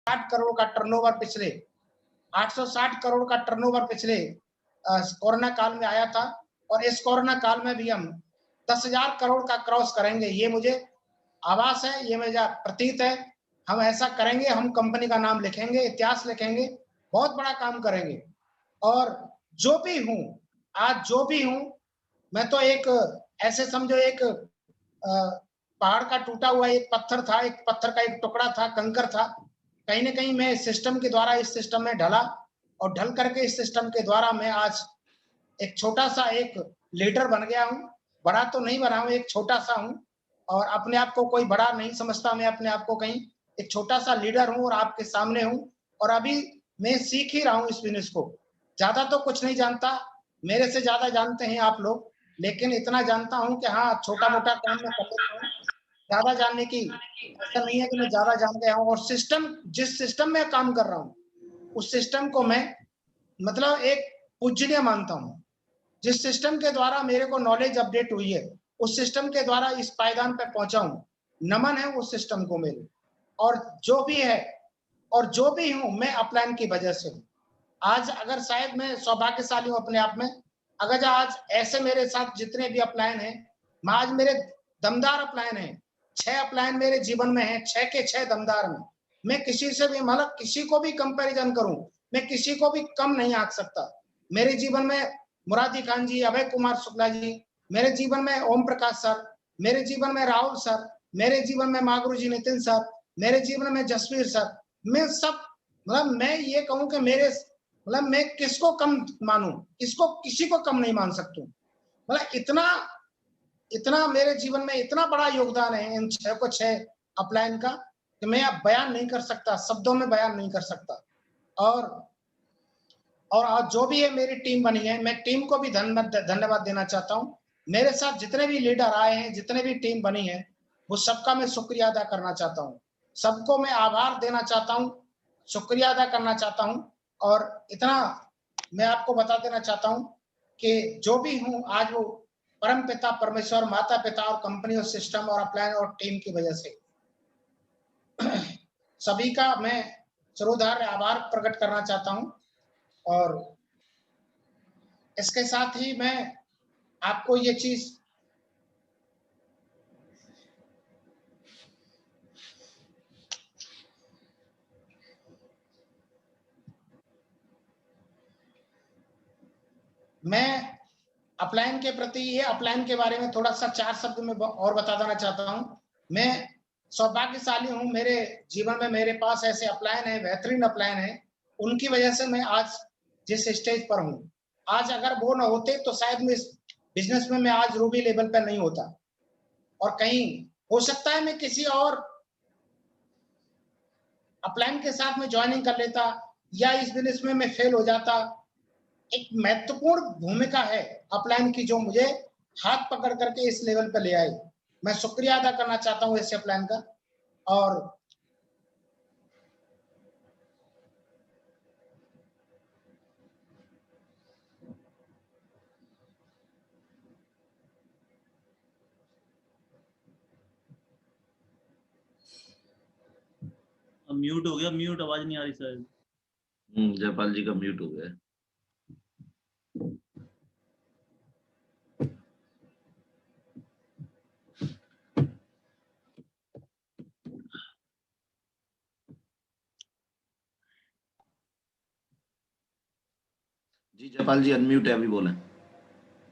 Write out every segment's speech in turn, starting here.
860 करोड़ का टर्नओवर पिछले 860 करोड़ का टर्नओवर पिछले कोरोना काल में आया था, और इस कोरोना काल में भी हम 10,000 करोड़ का क्रॉस करेंगे, ये मुझे आभास है, ये मुझे प्रतीत है। हम ऐसा करेंगे, हम कंपनी का नाम लिखेंगे, इतिहास लिखेंगे, बहुत बड़ा काम करेंगे। और जो भी हूं, आज जो भी हूं, मैं तो एक ऐसे समझो एक पहाड़ का टूटा हुआ एक पत्थर था, एक पत्थर का एक टुकड़ा था, कंकर था। कहीं ना कहीं मैं सिस्टम के द्वारा इस सिस्टम में ढला, और ढल करके इस सिस्टम के द्वारा मैं आज एक छोटा सा एक लीडर बन गया हूं। बड़ा तो नहीं बना हूं, एक छोटा सा हूं, और अपने आप को कोई बड़ा नहीं समझता। मैं अपने आप को कहीं एक छोटा सा लीडर हूं और आपके सामने हूं, और अभी मैं सीख ही रहा हूं इस बिजनेस को। ज्यादा तो कुछ नहीं जानता, मेरे से ज्यादा जानते हैं आप लोग, लेकिन इतना जानता हूं कि हाँ, छोटा मोटा काम मैं कर लेता हूं। ज्यादा जानने की ऐसा नहीं है कि मैं ज्यादा जान गया हूं। और सिस्टम, जिस सिस्टम में काम कर रहा हूं, उस सिस्टम को मैं मतलब एक पूजनीय मानता हूं। जिस सिस्टम के द्वारा मेरे को नॉलेज अपडेट हुई है, उस सिस्टम के द्वारा इस पायदान पे पहुंचा हूं, नमन है उस सिस्टम को मेरे। और जो भी है और जो भी हूं, मैं अपलाइन की वजह से हूं। आज अगर शायद मैं सौभाग्यशाली हूं अपने आप में, अगर आज ऐसे मेरे साथ जितने भी अपलाइन हैं, आज मेरे दमदार अपलाइन हैं, 6 अपलाइन मेरे जीवन में हैं, 6 के 6 दमदार में। मैं किसी से भी मतलब किसी को भी कंपैरिजन करूं, मैं किसी को भी कम नहीं आंक सकता। मेरे जीवन में मुरादी खान जी, अभय कुमार शुक्ला जी, मेरे जीवन में ओम प्रकाश सर, मेरे जीवन में राहुल सर, मेरे जीवन में मागुरु जी नितिन सर, मेरे जीवन में जसवीर सर। मैं सब मतलब मैं ये कहूं कि मेरे मतलब मैं किसको कम मानूं, किसको किसी को कम नहीं मान सकता। मतलब इतना इतना मेरे जीवन में इतना बड़ा योगदान है इन 6 को 6 अपलाइन का, कि मैं अब बयान नहीं कर सकता, शब्दों में बयान नहीं कर सकता। और आज जो भी है मेरी टीम बनी है, मैं टीम को भी धन्यवाद देना चाहता हूं। मेरे साथ जितने भी लीडर आए हैं, जितने भी टीम बनी है, वो सबका मैं शुक्रिया अदा करना चाहता हूं। सबको मैं आभार देना चाहता हूं, शुक्रिया अदा करना चाहता हूं। और इतना मैं आपको बता देना चाहता हूं कि जो भी हूं आज वो परम पिता परमेश्वर, माता पिता और कंपनी और सिस्टम और अपलाइन और टीम की वजह से। सभी का मैं सर्वोदार आभार प्रकट करना चाहता हूं। और इसके साथ ही मैं आपको ये चीज मैं अपलाइन के प्रति, ये अपलाइन के बारे में थोड़ा सा 4 शब्द में और बता देना चाहता हूं। मैं सौभाग्यशाली हूं, मेरे जीवन में मेरे पास ऐसे अपलाइन है, बेहतरीन अपलाइन है, उनकी वजह से मैं आज जिस स्टेज पर हूं। आज अगर वो ना होते तो शायद मैं इस बिजनेस में मैं आज रूबी लेवल पर नहीं होता, और कहीं हो सकता है मैं किसी और अपलाइन के साथ में ज्वाइनिंग कर लेता, या इस बिजनेस में मैं फेल हो जाता। एक महत्वपूर्ण भूमिका है अपलाइन की, जो मुझे हाथ पकड़ करके इस लेवल पे ले आई। मैं शुक्रिया अदा करना चाहता हूं इस अपलाइन का। और म्यूट हो गया, म्यूट, आवाज नहीं आ रही सर। जयपाल जी का म्यूट हो गया। जी जयपाल जी अनम्यूट है, अभी बोलें।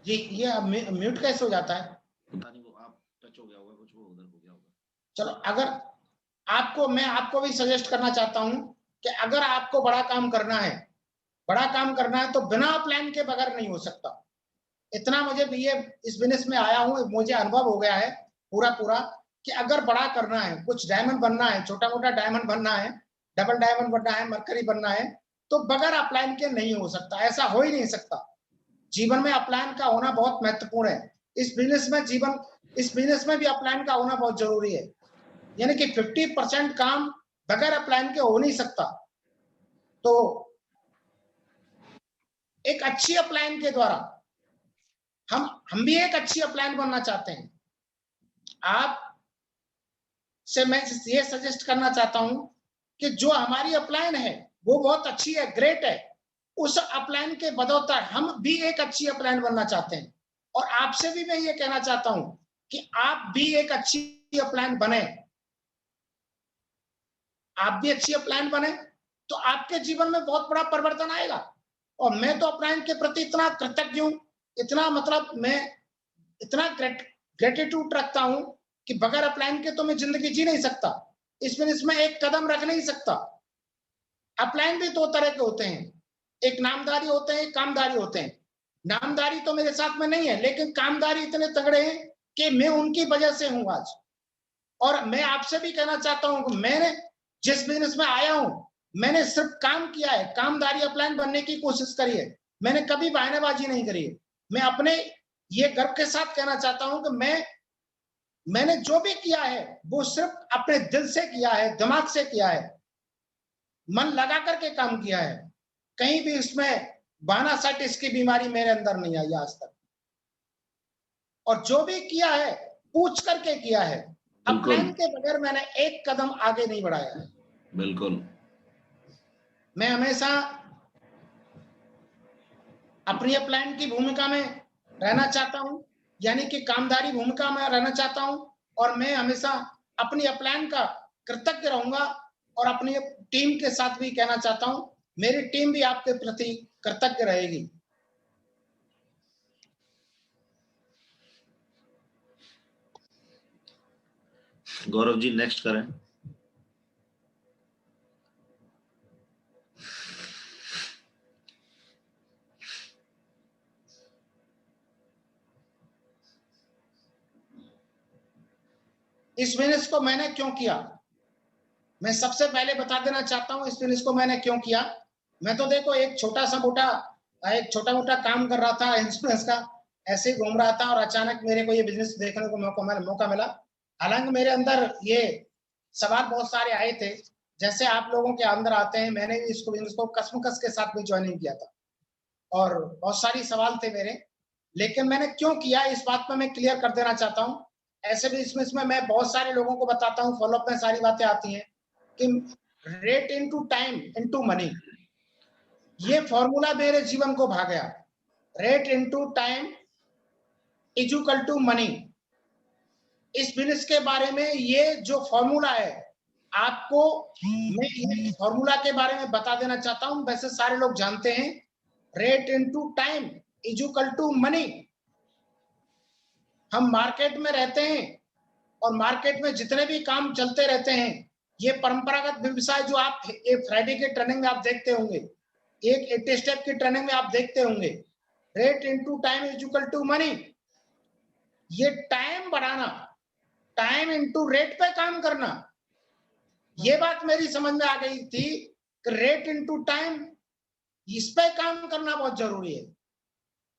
जी, ये अब म्यूट कैसे हो जाता है? पता नहीं, वो आप टच हो गया होगा, कुछ वो उधर हो गया होगा। चलो, अगर आपको, मैं आपको भी सजेस्ट करना चाहता हूं कि अगर आपको बड़ा काम करना है, तो बिना प्लान के बगैर नहीं हो सकता। इतना मुझे भी ये इस बिजनेस में आया हूं, मुझे अनुभव हो गया है पूरा कि अगर बड़ा करना है, कुछ डायमंड बनना है, छोटा मोटा डायमंड बनना है, डबल डायमंड बनना है, मरकरी बनना है, तो बगैर अपलाइन के नहीं हो सकता। ऐसा हो ही नहीं सकता। जीवन में अपलाइन का होना बहुत महत्वपूर्ण है। इस बिजनेस में भी अपलाइन का होना बहुत जरूरी है। यानी कि 50% काम बगैर अपलाइन के हो नहीं सकता। तो एक अच्छी अपलाइन के द्वारा हम भी एक अच्छी अपलाइन बनना चाहते हैं। आप से मैं ये सजेस्ट करना चाहता हूं कि जो हमारी अपलाइन है वो बहुत अच्छी है, ग्रेट है, उस अपलाइन के बदौलत हम भी एक अच्छी अपलाइन बनना चाहते हैं। और आपसे भी मैं ये कहना चाहता हूं कि आप भी एक अच्छी अपलाइन बने, आप भी अच्छी अपलाइन बने तो आपके जीवन में बहुत बड़ा परिवर्तन आएगा। और मैं तो अपलाइन के प्रति इतना कृतज्ञ हूं, इतना मतलब मैं इतना ग्रेटिट्यूड रखता हूं कि बगैर अपलाइन के तो मैं जिंदगी जी नहीं सकता, इसमें एक कदम रख नहीं सकता। अपलाइन भी दो तरह के होते हैं, एक नामधारी होते हैं, एक कामधारी होते हैं। नामधारी तो मेरे साथ में नहीं है, लेकिन कामधारी इतने तगड़े हैं कि मैं उनकी वजह से हूं आज। और मैं आपसे भी कहना चाहता हूं कि मैंने जिस बिजनेस में आया हूं, मैंने सिर्फ काम किया है, कामधारी अपलाइन बनने की कोशिश करी है, मैंने कभी बहानेबाजी नहीं करी है। मैं अपने ये गर्व के साथ कहना चाहता हूं कि मैंने जो भी किया है वो सिर्फ अपने दिल से किया है, दिमाग से किया है, मन लगा करके काम किया है। कहीं भी इसमें बानासाइटिस की बीमारी मेरे अंदर नहीं आई आज तक। और जो भी किया है पूछ करके किया है, अपलाइन के बगैर मैंने एक कदम आगे नहीं बढ़ाया है। बिल्कुल। मैं हमेशा अपनी अपलाइन की भूमिका में रहना चाहता हूं, यानी कि कामधारी भूमिका में रहना चाहता हूं। और मैं हमेशा अपनी अपलाइन का कृतज्ञ रहूंगा और अपनी टीम के साथ भी कहना चाहता हूं, मेरी टीम भी आपके प्रति कृतज्ञ रहेगी। गौरव जी नेक्स्ट करें। इस बिजनेस को मैंने क्यों किया, मैं सबसे पहले बता देना चाहता हूं इस बिजनेस को मैंने क्यों किया। मैं तो देखो एक छोटा मोटा काम कर रहा था इंश्योरेंस का, ऐसे ही घूम रहा था और अचानक मेरे को ये बिजनेस देखने को मौका मिला। हालांकि मेरे अंदर ये सवाल बहुत सारे आए थे, जैसे आप लोगों के अंदर आते हैं, मैंने भी इसको बिजनेस को कसमकस के साथ में ज्वाइनिंग किया था और बहुत सारी सवाल थे मेरे, लेकिन मैंने क्यों किया इस बात में मैं क्लियर कर देना चाहता हूं। ऐसे भी इसमें मैं बहुत सारे लोगों को बताता हूं, फॉलोअप में सारी बातें आती हैं कि rate into time into money, ये फॉर्मूला मेरे जीवन को भा गया। Rate into time is equal to money. इस बिजनेस के बारे में ये जो फॉर्मूला है, आपको मैं ये फॉर्मूला के बारे में बता देना चाहता हूं। वैसे सारे लोग जानते हैं, rate into time is equal to money. हम मार्केट में रहते हैं और मार्केट में जितने भी काम चलते रहते हैं, ये परंपरागत व्यवसाय जो आप एक फ्राइडे के ट्रेनिंग में आप देखते होंगे, एक 80 स्टेप की ट्रेनिंग में आप देखते होंगे, rate into time is equal to money. ये टाइम बढ़ाना, टाइम इनटू रेट पे काम करना, ये बात मेरी समझ में आ गई थी कि रेट इनटू टाइम इस पे काम करना बहुत जरूरी है,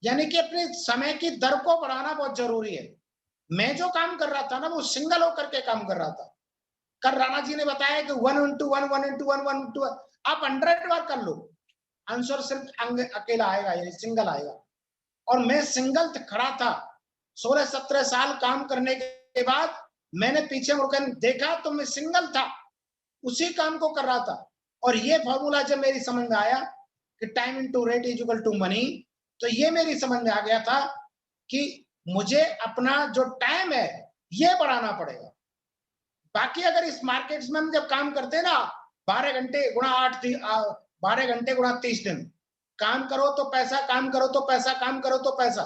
यानी कि अपने समय की दर को बढ़ाना बहुत जरूरी है। मैं जो काम कर रहा था ना, वो सिंगल होकर के काम कर रहा था। कल राणा जी ने बताया कि 1 into 1 1 into 1 1 into 1, आप 100 बार कर लो, आंसर सिर्फ अकेला आएगा, ये सिंगल आएगा। और मैं सिंगल खड़ा था, 16-17 साल काम करने के बाद मैंने पीछे मुड़कर देखा तो मैं सिंगल था, उसी काम को कर रहा था। और ये फॉर्मूला जब मेरी समझ में आया कि time into rate is equal to money, तो ये मेरी समझ में आ गया था कि मुझे अपना जो टाइम है ये बढ़ाना पड़ेगा। बाकी अगर इस मार्केट में हम जब काम करते हैं ना, 12 घंटे गुणा 8, 12 घंटे गुणा 30 दिन काम करो तो पैसा, काम करो तो पैसा, काम करो तो पैसा,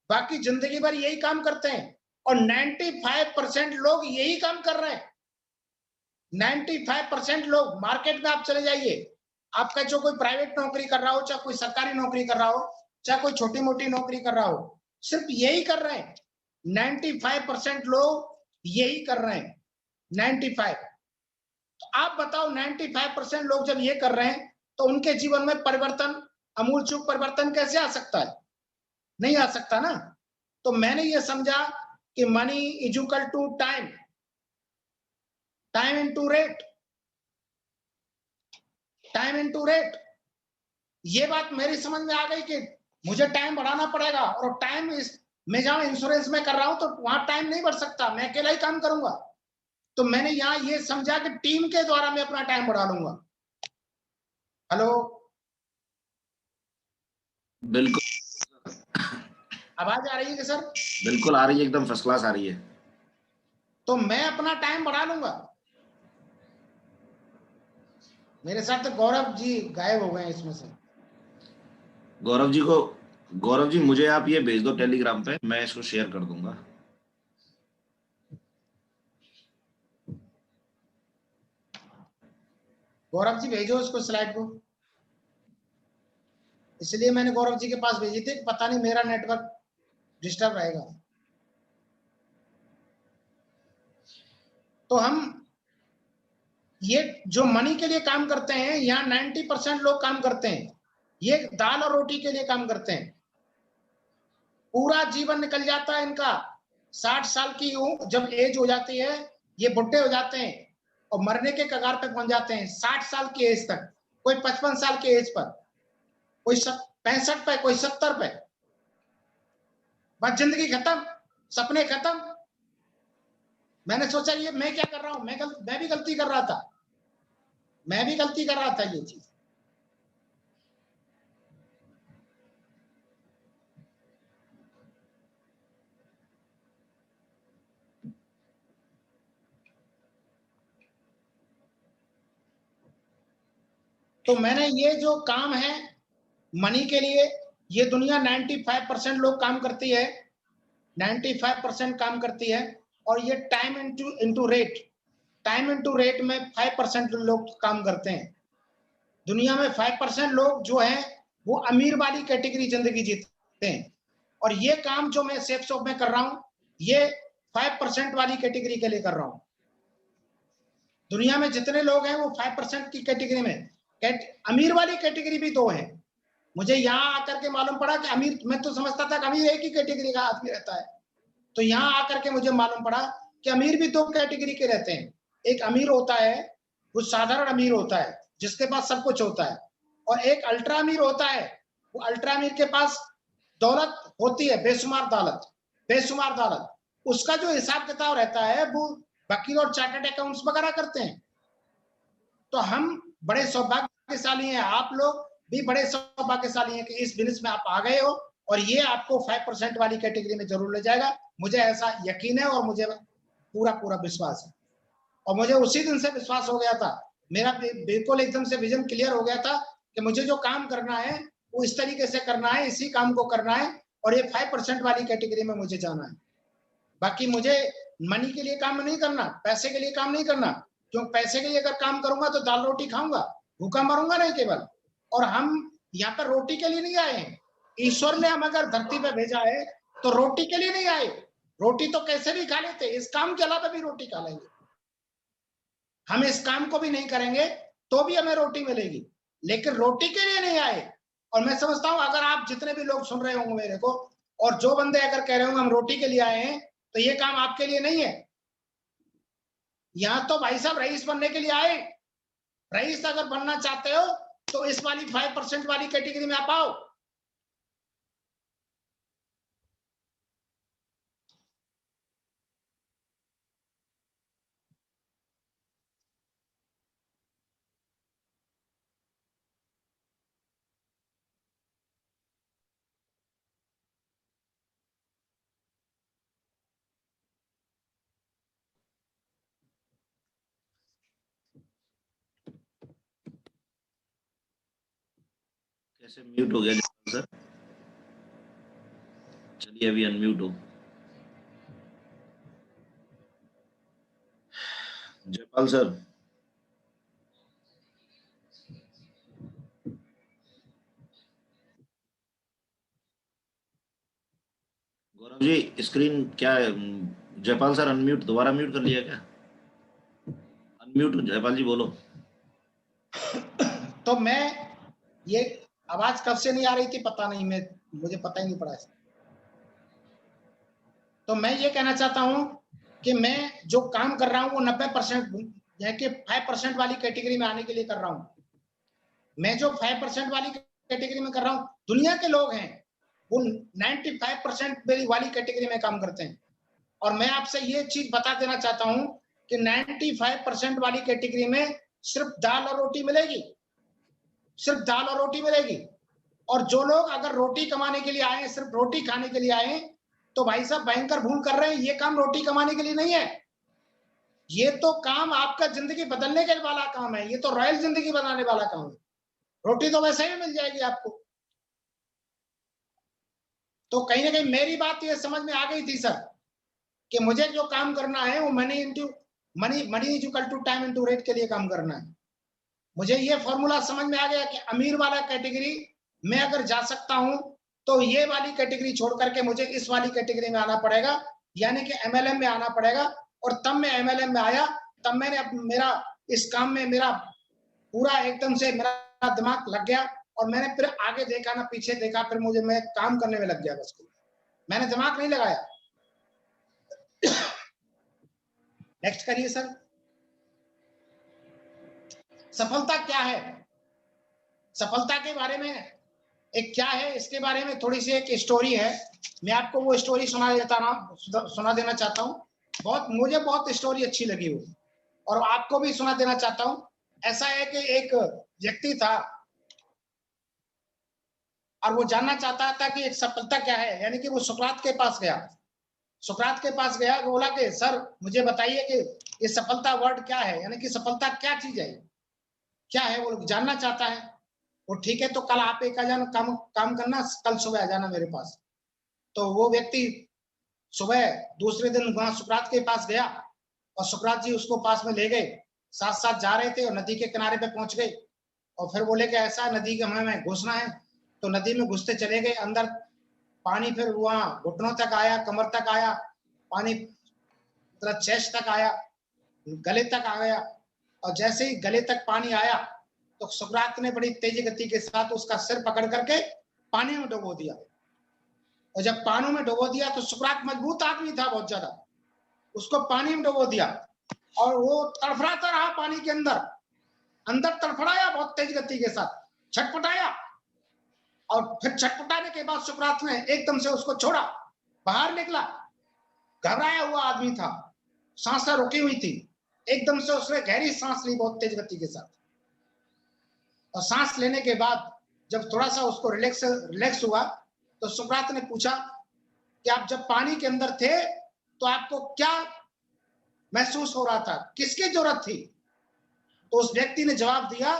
बाकी जिंदगी भर यही काम करते हैं। और 95% लोग यही काम कर रहे हैं। 95% लोग, मार्केट में आप चले जाइए, आपका जो कोई प्राइवेट नौकरी कर रहा हो, चाहे कोई सरकारी नौकरी कर रहा हो, चाहे कोई छोटी मोटी नौकरी कर रहा हो, सिर्फ यही कर रहे हैं। 95% लोग यही कर रहे हैं, 95। तो आप बताओ 95% लोग जब ये कर रहे हैं तो उनके जीवन में परिवर्तन, अमूलचूल परिवर्तन कैसे आ सकता है? नहीं आ सकता ना। तो मैंने ये समझा कि money is equal to time, time into rate, time into rate. ये बात मेरी समझ में आ गई कि मुझे टाइम बढ़ाना पड़ेगा। और टाइम मैं जहां इंश्योरेंस में कर रहा हूं तो वहां टाइम नहीं बढ़ सकता, मैं अकेला ही काम करूंगा। तो मैंने यहाँ ये समझा कि टीम के द्वारा मैं अपना टाइम बढ़ा लूंगा। हेलो, बिल्कुल आवाज आ रही है कि सर? बिल्कुल आ रही है, एकदम फर्स्ट क्लास आ रही है। तो मैं अपना टाइम बढ़ा लूंगा। मेरे साथ तो गौरव जी गायब हो गए हैं इसमें से। गौरव जी मुझे आप ये भेज दो टेलीग्राम पे, मैं इसको शेयर कर दूंगा। गौरव जी भेजो उसको स्लाइड को। इसलिए मैंने गौरव जी के पास भेजी थी, पता नहीं मेरा नेटवर्क डिस्टर्ब रहेगा। तो हम ये जो मनी के लिए काम करते हैं, यहाँ 90% लोग काम करते हैं, ये दाल और रोटी के लिए काम करते हैं। पूरा जीवन निकल जाता है इनका, 60 साल की जब एज हो जाती है, ये बुढ़े हो जाते हैं और मरने के कगार पे पहुंच जाते हैं 60 साल की एज तक। कोई 55 साल की एज पर, कोई 65 पे, कोई 70 पे। बस जिंदगी खत्म, सपने खत्म। मैंने सोचा ये मैं क्या कर रहा हूं, मैं भी गलती कर रहा था, मैं भी गलती कर रहा था ये चीज। तो मैंने ये जो काम है मनी के लिए, ये दुनिया 95% लोग काम करती है, 95% काम करती है। और ये time into rate, time into rate में 5% लोग काम करते हैं। दुनिया में 5% लोग जो हैं वो अमीर वाली कैटेगरी जिंदगी जीते हैं। और ये काम जो मैं सेफ शॉप में कर रहा हूं, ये 5% वाली कैटेगरी के लिए कर रहा हूं। दुनिया में जितने लोग हैं वो 5% की कैटेगरी में, अमीर वाली कैटेगरी भी दो है। मुझे यहाँ आकर के मालूम पड़ा कि अमीर, मैं तो समझता था कि अमीर एक ही कैटेगरी का आदमी रहता है, तो यहाँ आकर के मुझे मालूम पड़ा कि अमीर भी दो कैटेगरी के रहते हैं। एक अमीर होता है, वो साधारण अमीर होता है जिसके पास सब कुछ होता है, और एक अल्ट्रा अमीर होता है, वो अल्ट्रा अमीर के पास दौलत होती है, बेशुमार दौलत, बेशुमार दौलत। उसका जो हिसाब किताब रहता है वो वकील और चार्टर्ड अकाउंट्स वगैरह करते हैं। तो हम बड़े सौभाग्यशाली हैं, आप लोग भी बड़े सौभाग्यशाली हैं कि इस बिजनेस में आप आ गए हो, और ये आपको 5% वाली कैटेगरी में जरूर ले जाएगा। मुझे ऐसा यकीन है और मुझे पूरा पूरा विश्वास है। और मुझे उसी दिन से विश्वास हो गया था, मेरा बिल्कुल एकदम से विजन क्लियर हो गया था कि मुझे जो काम करना है वो इस तरीके से करना है, इसी काम को करना है, और ये 5% वाली कैटेगरी में मुझे जाना है। बाकी मुझे मनी के लिए काम नहीं करना, पैसे के लिए काम नहीं करना, क्योंकि पैसे के लिए अगर काम करूंगा तो दाल रोटी खाऊंगा, भूखा मरूंगा नहीं केवल। और हम यहाँ पर रोटी के लिए नहीं आए हैं। ईश्वर ने हम अगर धरती पे भेजा है तो रोटी के लिए नहीं आए। रोटी तो कैसे भी खा लेते, इस काम के अलावा भी रोटी खा लेंगे। हम इस काम को भी नहीं करेंगे तो भी हमें रोटी मिलेगी, लेकिन रोटी के लिए नहीं आए। और मैं समझता हूं अगर आप जितने भी लोग सुन रहे होंगे मेरे को, और जो बंदे अगर कह रहे होंगे हम रोटी के लिए आए हैं, तो ये काम आपके लिए नहीं है। यहाँ तो भाई साहब रईस बनने के लिए आए। रईस अगर बनना चाहते हो तो इस वाली 5% वाली कैटेगरी में आप आओ। कैसे म्यूट हो गया सर? चलिए अभी अनम्यूट हो। जयपाल सर, गौरव जी स्क्रीन क्या है? जयपाल सर अनम्यूट, दोबारा म्यूट कर लिया क्या? अनम्यूट जयपाल जी बोलो। तो मैं ये आवाज कब से नहीं आ रही थी पता नहीं, मुझे पता ही नहीं पड़ा। तो मैं ये कहना चाहता हूं कि मैं जो काम कर रहा हूं वो 90% यानी कि 5% वाली कैटेगरी में आने के लिए कर रहा हूं। मैं जो 5% वाली कैटेगरी में कर रहा हूं, दुनिया के लोग हैं वो 95% वाली कैटेगरी में काम करते हैं। और मैं आपसे ये चीज बता देना चाहता हूं कि 95% वाली कैटेगरी में सिर्फ दाल और रोटी मिलेगी, सिर्फ दाल और रोटी मिलेगी। और जो लोग अगर रोटी कमाने के लिए आए, सिर्फ रोटी खाने के लिए आए, तो भाई साहब भयंकर भूल कर रहे हैं। ये काम रोटी कमाने के लिए नहीं है, ये तो काम आपका जिंदगी बदलने के वाला काम है, ये तो रॉयल जिंदगी बनाने वाला काम है। रोटी तो वैसे ही मिल जाएगी आपको। तो कहीं ना कहीं मेरी बात ये समझ में आ गई थी सर कि मुझे जो काम करना है वो money is equal to time into rate के लिए काम करना है। मुझे ये फॉर्मूला समझ में आ गया कि अमीर वाला कैटेगरी में अगर जा सकता हूं तो ये वाली कैटेगरी छोड़ करके मुझे इस वाली कैटेगरी में आना पड़ेगा, यानी कि एमएलएम में आना पड़ेगा। और तब मैं एमएलएम में आया, तब मैंने मेरा इस काम में मेरा पूरा एकदम से मेरा दिमाग लग गया और मैंने फिर आगे देखा ना पीछे देखा, फिर मैं काम करने में लग गया। बस मैंने दिमाग नहीं लगाया। नेक्स्ट करिए सर। सफलता क्या है? सफलता के बारे में एक क्या है, इसके बारे में थोड़ी सी एक स्टोरी है। मैं आपको वो स्टोरी सुना देना चाहता हूँ। मुझे बहुत स्टोरी अच्छी लगी वो, और आपको भी सुना देना चाहता हूँ। ऐसा है कि एक व्यक्ति था और वो जानना चाहता था कि एक सफलता क्या है, यानी कि वो सुकरात के पास गया। सुकरात के पास गया, बोला कि सर मुझे बताइए कि ये सफलता वर्ड क्या है, यानी कि सफलता क्या चीज है, क्या है, वो जानना चाहता है। वो ठीक है, तो कल आप एक आ जाना, काम करना, कल सुबह आ जाना मेरे पास। तो वो व्यक्ति सुबह दूसरे दिन वहां सुकरात के पास गया और सुकरात जी उसको पास में ले गए, साथ साथ जा रहे थे और नदी के किनारे पे पहुंच गए। और फिर बोले कि ऐसा नदी के हमें घुसना है, तो नदी में घुसते चले गए अंदर। पानी फिर वहां घुटनों तक आया, कमर तक आया, पानी चेस्ट तक आया, गले तक आ गया। और जैसे ही गले तक पानी आया तो सुकरात ने बड़ी तेज गति के साथ उसका सिर पकड़ करके पानी में डुबो दिया। और जब पानी में डुबो दिया तो सुकरात मजबूत आदमी था बहुत ज्यादा, उसको पानी में डुबो दिया और वो तड़फड़ाता रहा पानी के अंदर तड़फड़ाया बहुत तेज गति के साथ, छटपटाया। और फिर छटपटाने के बाद सुकरात ने एकदम से उसको छोड़ा, बाहर निकला। घबराया हुआ आदमी था, सांसें रुकी हुई थी। एकदम से उसने गहरी सांस ली बहुत तेज गति के साथ। और सांस लेने के बाद जब थोड़ा सा उसको रिलैक्स हुआ तो सुकरात ने पूछा कि आप जब पानी के अंदर थे तो आपको क्या महसूस हो रहा था, किसकी जरूरत थी? तो उस व्यक्ति ने जवाब दिया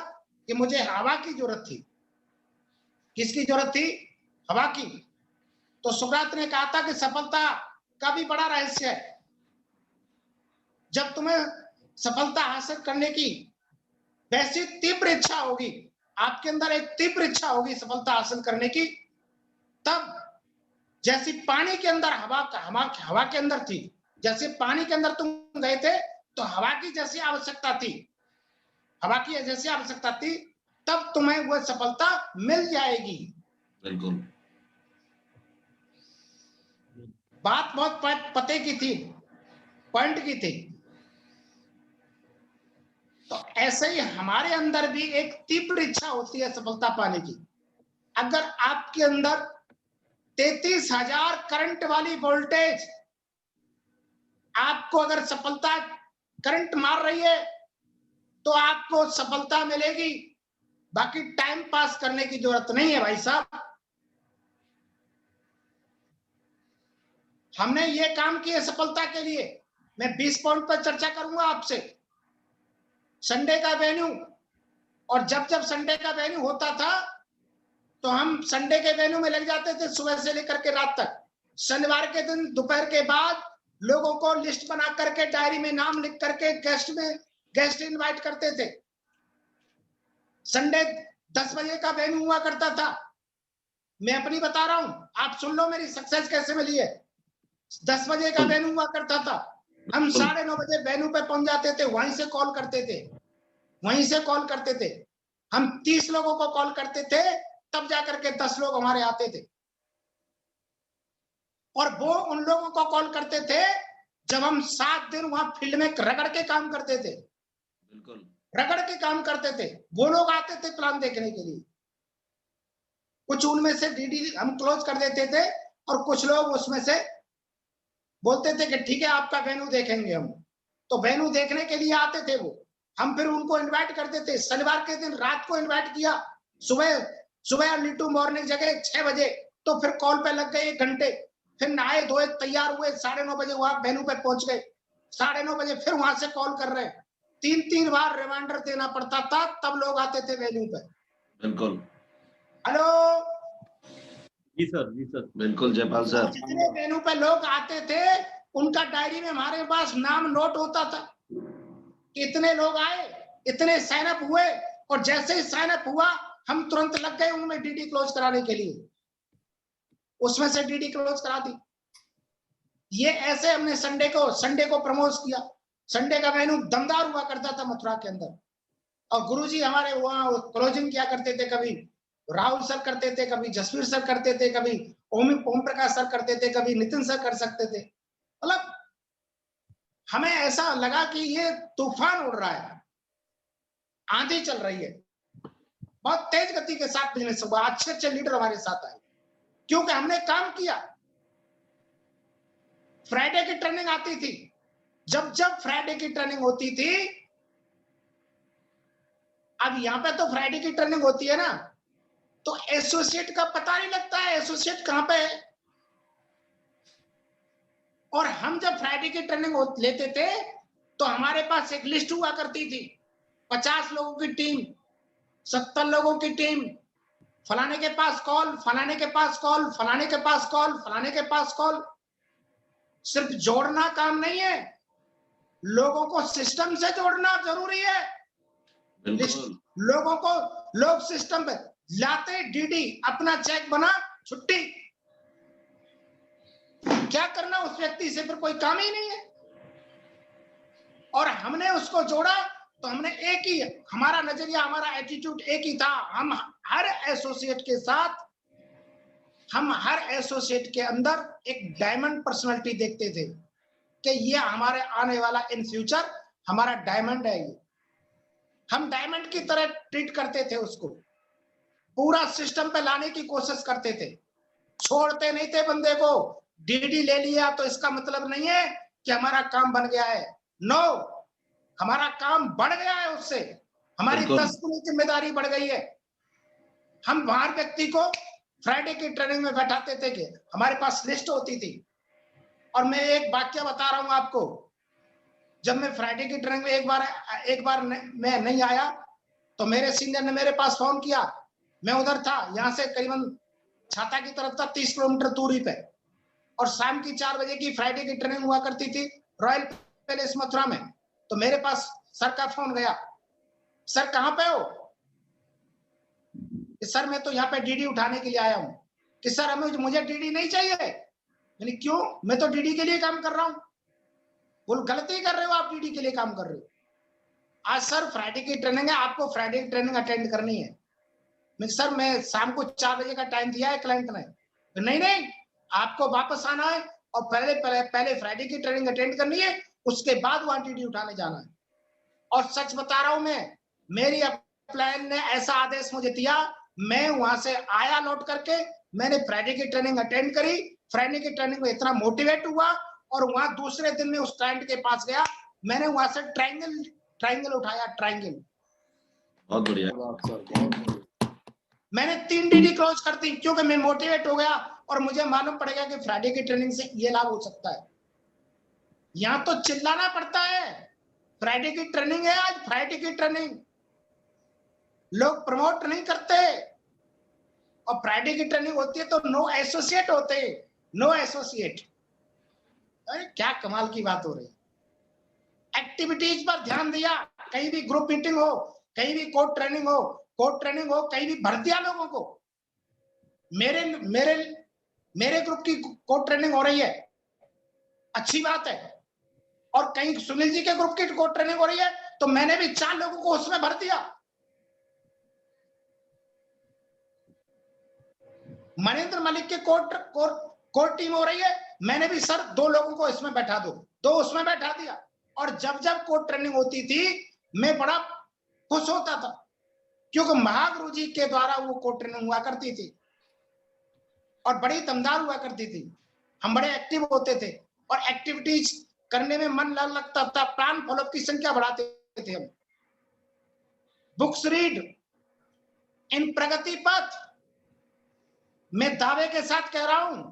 कि मुझे हवा की जरूरत थी। किसकी जरूरत थी? हवा की। तो सुकरात ने कहा था कि सफलता का भी बड़ा रहस्य है। जब तुम्हें सफलता हासिल करने की वैसी तीव्र इच्छा होगी, आपके अंदर एक तीव्र इच्छा होगी सफलता हासिल करने की, तब जैसी पानी के अंदर हवा के अंदर थी, जैसे पानी के अंदर तुम गए थे तो हवा की जैसी आवश्यकता थी, तब तुम्हें वह सफलता मिल जाएगी। बिल्कुल, बात बहुत पते की थी, पॉइंट की थी। तो ऐसे ही हमारे अंदर भी एक तीव्र इच्छा होती है सफलता पाने की। अगर आपके अंदर 33,000 करंट वाली वोल्टेज आपको अगर सफलता करंट मार रही है तो आपको सफलता मिलेगी। बाकी टाइम पास करने की जरूरत नहीं है भाई साहब। हमने ये काम किए सफलता के लिए। मैं 20 पॉइंट पर चर्चा करूंगा आपसे। संडे का वेन्यू, और जब संडे का वेन्यू होता था तो हम संडे के वेन्यू में लग जाते थे सुबह से लेकर के रात तक। शनिवार के दिन दोपहर के बाद लोगों को लिस्ट बना करके डायरी में नाम लिख करके गेस्ट इनवाइट करते थे। संडे 10 बजे का वेन्यू हुआ करता था। मैं अपनी बता रहा हूं, आप सुन लो मेरी सक्सेस कैसे मिली है। 10 बजे का वेन्यू हुआ करता था। हम 9:30 बजे वेन्यू पे पहुंच जाते थे, वहीं से कॉल करते थे। हम 30 लोगों को कॉल करते थे, तब जाकर के 10 लोग हमारे आते थे। और वो उन लोगों को कॉल करते थे जब हम 7 दिन वहां फील्ड में रगड़ के काम करते थे। बिल्कुल, रगड़ के काम करते थे। वो लोग आते थे प्लान देखने के लिए। कुछ उनमें से डीडी हम क्लोज कर देते थे और कुछ लोग उसमें से बोलते थे कि ठीक है आपका वेन्यू देखेंगे हम। तो वेन्यू देखने के लिए आते थे वो, हम फिर उनको इनवाइट करते थे। शनिवार के दिन रात को इनवाइट किया, सुबह अर्ली टू मॉर्निंग जगह 6 बजे, तो फिर कॉल पे लग गए 1 घंटे, फिर नहाए धोए तैयार हुए, 9:30 बजे वहां वेन्यू पे पहुंच गए, 9:30 बजे फिर वहां से कॉल कर रहे हैं, 3 बार रिमाइंडर देना पड़ता था, तब लोग आते थे वेन्यू पे। बिल्कुल। हेलो जी सर बिल्कुल जयपाल सर। जितने वेन्यू पे लोग आते थे उनका डायरी में हमारे पास नाम नोट होता था, इतने लोग आए, इतने साइन अप हुए, और जैसे ही साइन अप हुआ हम तुरंत लग गए उनमें डीडी क्लोज कराने के लिए, उसमें से डीडी क्लोज करा दी। ये ऐसे हमने संडे को प्रमोट किया। संडे का वेन्यू दमदार हुआ करता था मथुरा के अंदर, और गुरुजी हमारे वहां क्लोजिंग किया करते थे, कभी राहुल सर करते थे, कभी जसवीर सर करते थे, कभी ओम प्रकाश सर करते थे, कभी नितिन सर कर सकते थे। मतलब हमें ऐसा लगा कि ये तूफान उड़ रहा है, आंधी चल रही है, बहुत तेज गति के साथ बिजनेस हुआ, अच्छे लीडर हमारे साथ आए, क्योंकि हमने काम किया। फ्राइडे की ट्रेनिंग आती थी, जब फ्राइडे की ट्रेनिंग होती थी, अब यहाँ पे तो फ्राइडे की ट्रेनिंग होती है ना, तो एसोसिएट का पता नहीं लगता है एसोसिएट कहां पे है। और हम जब फ्राइडे की ट्रेनिंग लेते थे तो हमारे पास एक लिस्ट हुआ करती थी, 50 लोगों की टीम, 70 लोगों की टीम, फलाने के पास कॉल, फलाने के पास कॉल, फलाने के पास कॉल, फलाने के पास कॉल। सिर्फ जोड़ना काम नहीं है, लोगों को सिस्टम से जोड़ना जरूरी है। लोगों को लोग सिस्टम पे लाते, डीडी अपना चेक बना, छुट्टी, क्या करना उस व्यक्ति से, फिर कोई काम ही नहीं है। और हमने उसको जोड़ा तो हमने एक ही, हमारा नजरिया, हमारा एटीट्यूड एक ही था। हम हर एसोसिएट के साथ, हम हर एसोसिएट के अंदर एक डायमंड पर्सनालिटी देखते थे कि ये हमारे आने वाला इन फ्यूचर हमारा डायमंड है। ये हम डायमंड की तरह ट्रीट करते थे उसको, पूरा सिस्टम पे लाने की कोशिश करते थे, छोड़ते नहीं थे बंदे को। डीडी ले लिया तो इसका मतलब नहीं है कि हमारा काम बन गया है, नो, हमारा काम बढ़ गया है, उससे हमारी 10 गुनी जिम्मेदारी बढ़ गई है। हम बाहर व्यक्ति को फ्राइडे की ट्रेनिंग में बैठाते थे कि हमारे पास लिस्ट होती थी। और मैं एक वाक्य बता रहा हूं आपको, जब मैं फ्राइडे की ट्रेनिंग में एक बार मैं नहीं आया तो मेरे सीनियर ने मेरे पास फोन किया, मैं उधर था, यहाँ से करीबन छाता की तरफ था, 30 किलोमीटर दूरी पे, और शाम की 4 बजे की फ्राइडे की ट्रेनिंग हुआ करती थी रॉयल पैलेस मथुरा में। तो मेरे पास सर का फोन गया, सर कहां पे हो? कि सर मैं तो यहाँ पे डीडी उठाने के लिए आया हूँ। कि सर मुझे डीडी नहीं चाहिए। यानी क्यों? मैं तो डीडी के लिए काम कर रहा हूँ। बोल गलती कर रहे हो, आप डीडी के लिए काम कर रहे हो। आज सर फ्राइडे की ट्रेनिंग है, आपको फ्राइडे की ट्रेनिंग अटेंड करनी है। सर मैं शाम को 4 बजे का टाइम दिया है क्लाइंट ने। तो नहीं, आपको वापस आना है और पहले फ्राइडे की ट्रेनिंग अटेंड करनी है, उसके बाद वहां डीडी उठाने जाना है। और सच बता रहा हूं मैं, मेरी अपलाइन ने ऐसा आदेश मुझे दिया, मैं वहां से आया लौट करके, मैंने फ्राइडे की ट्रेनिंग अटेंड करी, फ्राइडे की ट्रेनिंग में इतना मोटिवेट हुआ, और वहां दूसरे दिन में उस क्लाइंट के पास गया, मैंने वहां से ट्रायंगल उठाया, ट्रायंगल। बहुत बढ़िया। मैंने 3 डीडी क्लोज कर दी, क्योंकि मैं मोटिवेट हो गया और मुझे मालूम पड़ गया कि फ्राइडे की ट्रेनिंग से ये लाभ हो सकता है। यहां तो चिल्लाना पड़ता है, फ्राइडे की ट्रेनिंग है आज, फ्राइडे की ट्रेनिंग, लोग प्रमोट नहीं करते। और फ्राइडे की ट्रेनिंग होती है तो नो एसोसिएट होते, नो एसोसिएट। अरे क्या कमाल की बात हो रही है। एक्टिविटीज पर ध्यान दिया, कहीं भी ग्रुप मीटिंग हो, कहीं भी कोड ट्रेनिंग हो, कहीं भी भर दिया लोगों को। मेरे ग्रुप की कोड ट्रेनिंग हो रही है, अच्छी बात है। और कहीं सुनील जी के ग्रुप की कोड ट्रेनिंग हो रही है, तो मैंने भी 4 लोगों को उसमें भर दिया। महेंद्र मलिक के कोड टीम हो रही है, मैंने भी सर 2 लोगों को इसमें बैठा दो, 2 उसमें बैठा दिया। और जब कोड ट्रेनिंग होती थी, मैं बड़ा खुश होता था, क्योंकि महागुरु जी के द्वारा वो कोड ट्रेनिंग हुआ करती थी और बड़ी दमदार हुआ करती थी। हम बड़े एक्टिव होते थे और एक्टिविटीज करने में मन लगता था, प्लान फॉलोअप की संख्या बढ़ाते थे हम। बुक्स रीड इन प्रगति पथ। मैं दावे के साथ कह रहा हूं,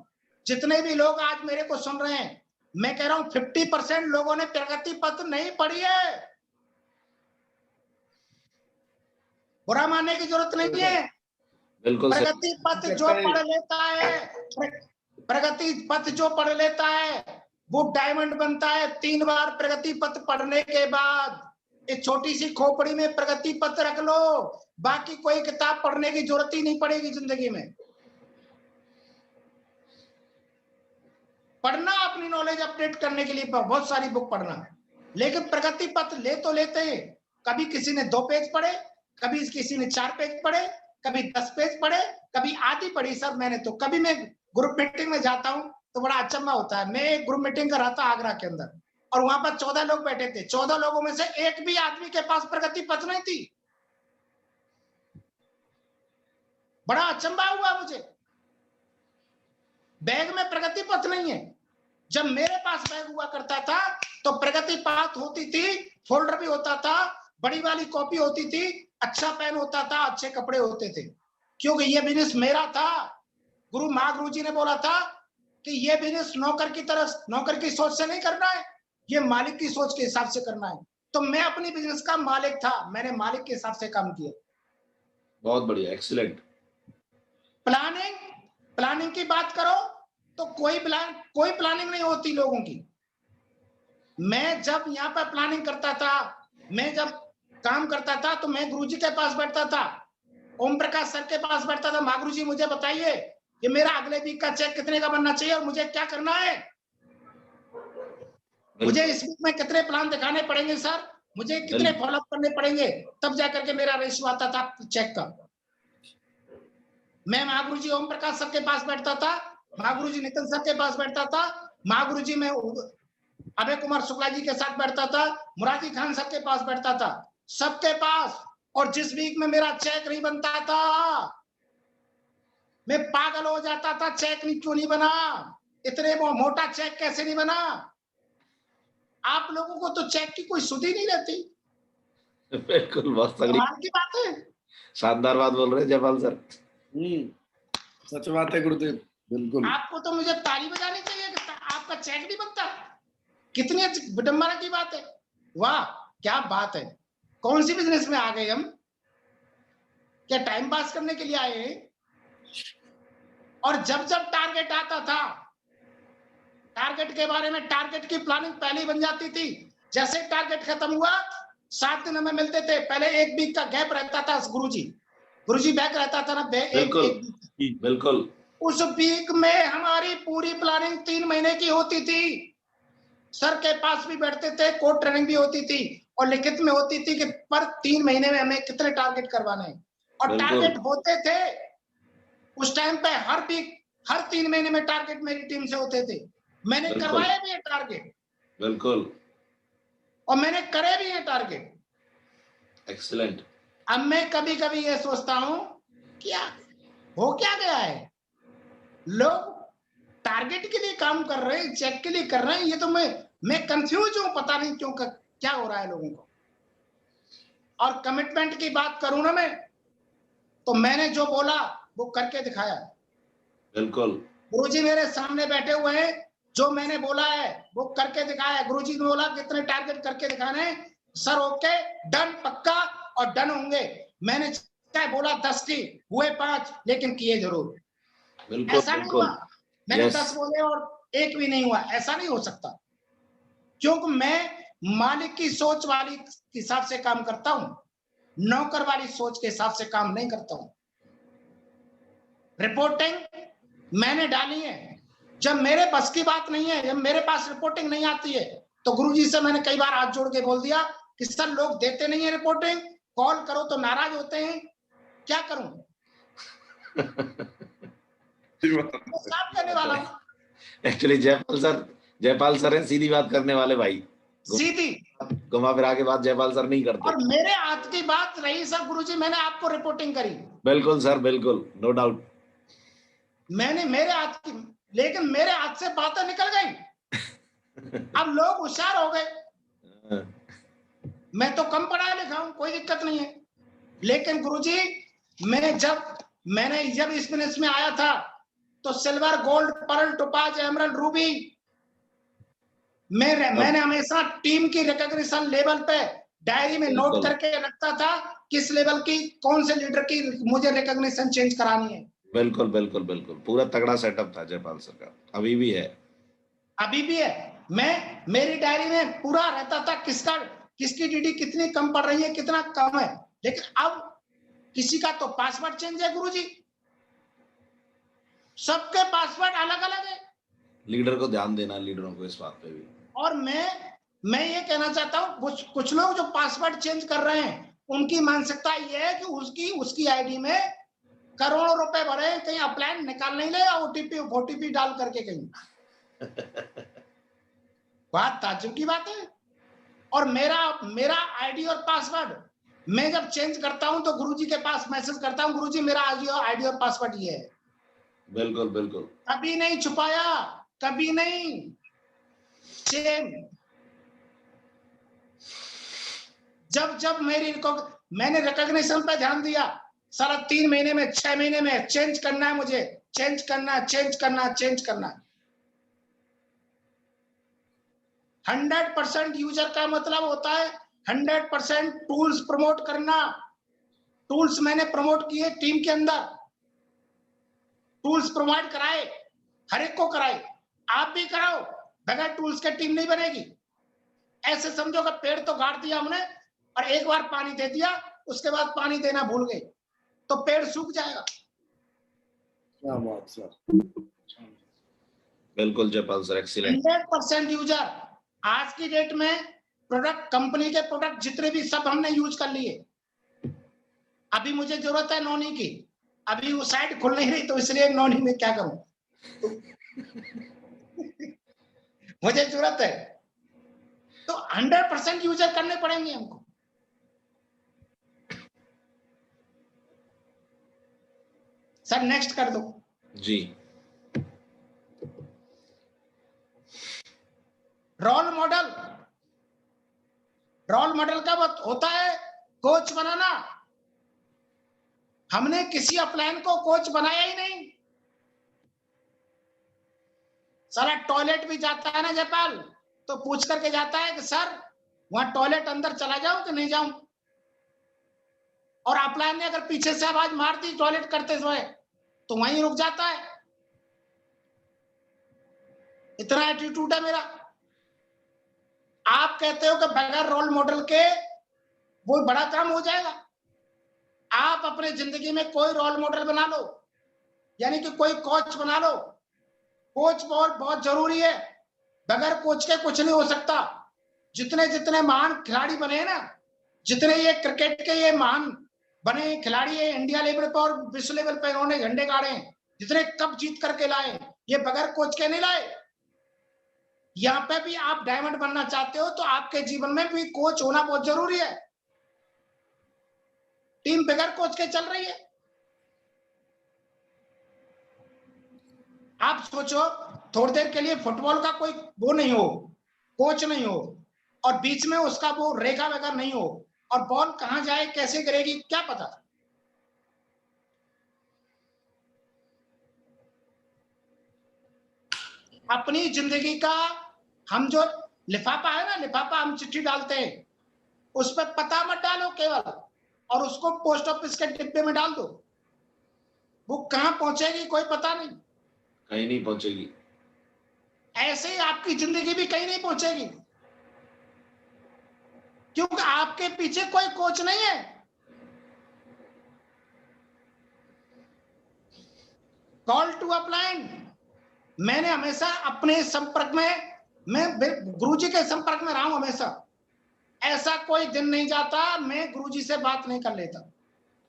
जितने भी लोग आज मेरे को सुन रहे हैं, मैं कह रहा हूं 50% लोगों ने प्रगति पथ नहीं पढ़ी है। बुरा मानने की जरूरत नहीं है। बिल्कुल प्रगति पथ जो पढ़ लेता है, प्रगति पथ जो पढ़ लेता है वो डायमंड बनता है 3 बार प्रगति पथ पढ़ने के बाद। एक छोटी सी खोपड़ी में प्रगति पथ रख लो, बाकी कोई किताब पढ़ने की जरूरत ही नहीं पड़ेगी जिंदगी में। पढ़ना अपनी नॉलेज अपडेट करने के लिए बहुत सारी बुक पढ़ना, लेकिन प्रगति पथ ले तो लेते हैं। कभी किसी ने 2 पेज पढ़े, कभी किसी ने 4 पेज पढ़े, कभी 10 पेज पढ़े, कभी आधी पढ़ी सर मैंने तो। कभी मैं ग्रुप मीटिंग में जाता हूं तो बड़ा अचंभा होता है। मैं एक ग्रुप मीटिंग कर रहा था आगरा के अंदर, और वहां पर 14 लोग बैठे थे। 14 लोगों में से एक भी आदमी के पास प्रगति पथ नहीं थी। बड़ा अचंभा हुआ मुझे, बैग में प्रगति पथ नहीं है। जब मेरे पास बैग हुआ करता था तो प्रगति पथ होती थी, फोल्डर भी होता था, बड़ी वाली कॉपी होती थी, अच्छा पेन होता था, अच्छे कपड़े होते थे, क्योंकि ये बिजनेस मेरा था। गुरु जी ने बोला था कि ये बिजनेस नौकर की तरह, नौकर की सोच से नहीं करना है, ये मालिक की सोच के हिसाब से करना है। तो मैं अपनी बिजनेस का मालिक था, मैंने मालिक के हिसाब से काम किया। बहुत बढ़िया, एक्सीलेंट। प्लानिंग की बात करो तो कोई प्लानिंग नहीं होती लोगों की। मैं जब यहाँ पर प्लानिंग करता था, मैं जब काम करता था तो मैं गुरुजी के पास बैठता था, ओम प्रकाश सर के पास बैठता था। महागुरु जी मुझे बताइए कि मेरा अगले वीक का चेक कितने का बनना चाहिए और मुझे क्या करना है, मुझे इस वीक में कितने प्लान दिखाने पड़ेंगे सर, मुझे कितने फॉलोअप करने पड़ेंगे, तब जाकर के मेरा रेशियो आता था चेक का। मैं महागुरु जी ओम प्रकाश सर के पास बैठता था, महागुरु जी नितिन सर के पास बैठता था, महागुरु जी में अभय कुमार शुक्ला जी के साथ बैठता था, मुरादी खान सर के पास बैठता था, सबके पास। और जिस वीक में मेरा चेक नहीं बनता था मैं पागल हो जाता था, चेक नहीं क्यों नहीं बना, इतने मोटा चेक कैसे नहीं बना। आप लोगों को तो चेक की कोई सुध ही नहीं रहती। बिल्कुल, बहुत तगड़ी की बात है, शानदार बात बोल रहे हैं जयपाल सर। सच बात है गुरुदेव, बिल्कुल। आपको तो मुझे ताली बजानी चाहिए कि आपका चेक नहीं बनता। कितनी विडंबना की बात है, वाह क्या बात है। कौन सी बिजनेस में आ गए हम, क्या टाइम पास करने के लिए आए हैं? और जब जब टारगेट आता था, टारगेट के बारे में, टारगेट की प्लानिंग पहले ही बन जाती थी। जैसे टारगेट खत्म हुआ 7 दिन हमें मिलते थे, पहले 1 वीक का गैप रहता था। गुरुजी बैक रहता था ना, बिल्कुल। उस वीक में हमारी पूरी प्लानिंग 3 महीने की होती थी। सर के पास भी बैठते थे, कोड ट्रेनिंग भी होती थी और लिखित में होती थी कि पर 3 महीने में हमें कितने टारगेट करवाने हैं। और टारगेट होते थे उस टाइम पे, हर वीक, हर 3 महीने में टारगेट मेरी टीम से होते थे। मैंने करवाए भी है टारगेट, बिल्कुल, और मैंने करे भी है टारगेट। एक्सीलेंट। अब मैं कभी कभी ये सोचता हूं क्या हो क्या गया है, लोग टारगेट के लिए काम कर रहे हैं, चेक के लिए कर रहे हैं। ये तो मैं कंफ्यूज हूं, पता नहीं क्यों क्या हो रहा है लोगों को। और कमिटमेंट की बात करूं ना मैं, तो मैंने जो बोला वो करके दिखाया। बिल्कुल, गुरुजी मेरे सामने बैठे हुए हैं, जो मैंने बोला है वो करके दिखाया। गुरुजी ने बोला कितने टारगेट करके दिखाने हैं सर, ओके डन, पक्का, और डन होंगे। मैंने चाहे बोला 10 की, हुए 5, लेकिन किए जरूर। ऐसा नहीं हुआ मैंने 10 बोले और 1 भी नहीं हुआ, ऐसा नहीं हो सकता, क्योंकि मैं मालिक की सोच वाली हिसाब से काम करता हूं, नौकर वाली सोच के हिसाब से काम नहीं करता हूं। रिपोर्टिंग मैंने डाली है, जब मेरे बस की बात नहीं है, जब मेरे पास रिपोर्टिंग नहीं आती है, तो गुरुजी से मैंने कई बार हाथ जोड़ के बोल दिया कि सर लोग देते नहीं है रिपोर्टिंग, कॉल करो तो नाराज होते हैं, क्या करूं? मैं साफ करने वाला हूं। एक्चुअली जयपाल सर है सीधी बात करने वाले भाई, सीधी घुमा फिरा के बात जयपाल सर नहीं करते। और मेरे हाथ की बात रही सर, गुरुजी मैंने आपको रिपोर्टिंग करी। बिल्कुल सर, बिल्कुल, नो डाउट। मैंने मेरे हाथ की, लेकिन मेरे हाथ से बातें निकल गई। अब लोग होशियार हो गए, मैं तो कम पढ़ा लिखा हूं, कोई दिक्कत नहीं है, लेकिन गुरुजी मैंने जब इस बिजनेस में आया था तो silver, gold, pearl, topaz, emerald, ruby, मैंने हमेशा टीम की रिकॉग्निशन लेवल पे डायरी में नोट करके रखता था किस लेवल की, कौन से लीडर की मुझे रिकॉग्निशन चेंज करानी है। बिल्कुल बिल्कुल बिल्कुल, पूरा तगड़ा सेटअप था जयपाल सर का, अभी भी है। मेरी डायरी में पूरा रहता था किसकी डीडी कितनी कम पड़ रही है, कितना कम है। लेकिन अब किसी का तो पासवर्ड चेंज है गुरुजी, सबके पासवर्ड अलग अलग है। लीडर को ध्यान देना, लीडरों को इस बात पे भी। और मैं ये कहना चाहता हूं, कुछ लोग जो पासवर्ड चेंज कर रहे हैं उनकी मानसिकता ये है कि उसकी आईडी में करोड़ों रुपए भरे, कहीं अपलाइन निकाल नहीं ले, ओटीपी डाल करके कहीं बात ताज्जुब की बात है। और मेरा आईडी और पासवर्ड मैं जब चेंज करता हूं तो गुरुजी के पास मैसेज करता हूं, गुरुजी मेरा आईडी और पासवर्ड ये है। बिल्कुल बिल्कुल, कभी नहीं छुपाया, कभी नहीं चेंज। जब मैंने रिकॉग्निशन पे ध्यान दिया, सारा 3 महीने में 6 महीने में चेंज करना है, मुझे चेंज करना। 100% यूजर का मतलब होता है 100% टूल्स प्रमोट करना। टूल्स मैंने प्रमोट किए टीम के अंदर, टूल्स प्रोवाइड कराए, हर एक को कराए, आप भी कराओ, बगैर टूल्स के टीम नहीं बनेगी। ऐसे समझो कि पेड़ तो गाड़ दिया हमने और एक बार पानी दे दिया, उसके बाद पानी देना भूल गए तो पेड़ सूख जाएगा। क्या बात सर, बिल्कुल जयपाल सर, एक्सीलेंट। 100% यूजर। आज की डेट में प्रोडक्ट, कंपनी के प्रोडक्ट जितने भी सब हमने यूज कर लिए। अभी मुझे जरूरत है नॉनी की, अभी वो साइट खुल नहीं रही तो इसलिए नॉनी में क्या करूं मुझे जरूरत है तो 100% यूजर करने पड़ेंगे हमको। सर नेक्स्ट कर दो जी। रोल मॉडल का होता है कोच बनाना। हमने किसी अपलाइन को कोच बनाया ही नहीं। सारा टॉयलेट भी जाता है ना जयपाल, तो पूछ करके जाता है कि सर वहां टॉयलेट अंदर चला जाऊं कि नहीं जाऊं, और अपलाइन ने अगर पीछे से आवाज मार दी टॉयलेट करते समय तो वहीं रुक जाता है। इतना एटीट्यूड है मेरा। आप कहते हो कि बगैर रोल मॉडल के वो बड़ा काम हो जाएगा। आप अपने जिंदगी में कोई रोल मॉडल बना लो, यानी कि कोई कोच बना लो। कोच बहुत जरूरी है, बगैर कोच के कुछ नहीं हो सकता। जितने महान खिलाड़ी बने ना, जितने ये क्रिकेट के ये महान बने खिलाड़ी है इंडिया लेवल पर और विश्व लेवल पर इन्होंने झंडे गाड़े, जितने कप जीत करके लाए, ये बगैर कोच के नहीं लाए। यहाँ पे भी आप डायमंड बनना चाहते हो तो आपके जीवन में भी कोच होना बहुत जरूरी है। टीम बगैर कोच के चल रही है। आप सोचो थोड़ी देर के लिए फुटबॉल का कोई वो नहीं हो, कोच नहीं हो, और बीच में उसका वो रेखा वगैरह नहीं हो, और बॉल कहां जाए कैसे गिरेगी क्या पता। अपनी जिंदगी का हम जो लिफाफा है ना, लिफाफा हम चिट्ठी डालते हैं, उस पर पता मत डालो केवल, और उसको पोस्ट ऑफिस के डिब्बे में डाल दो। वो कहां पहुंचेगी कोई पता नहीं, कहीं नहीं पहुंचेगी। ऐसे ही आपकी जिंदगी भी कहीं नहीं पहुंचेगी, क्योंकि आपके पीछे कोई कोच नहीं है। Call to upline. मैंने हमेशा अपने संपर्क में, मैं गुरुजी के संपर्क में रहा हूं हमेशा। ऐसा कोई दिन नहीं जाता मैं गुरुजी से बात नहीं कर लेता।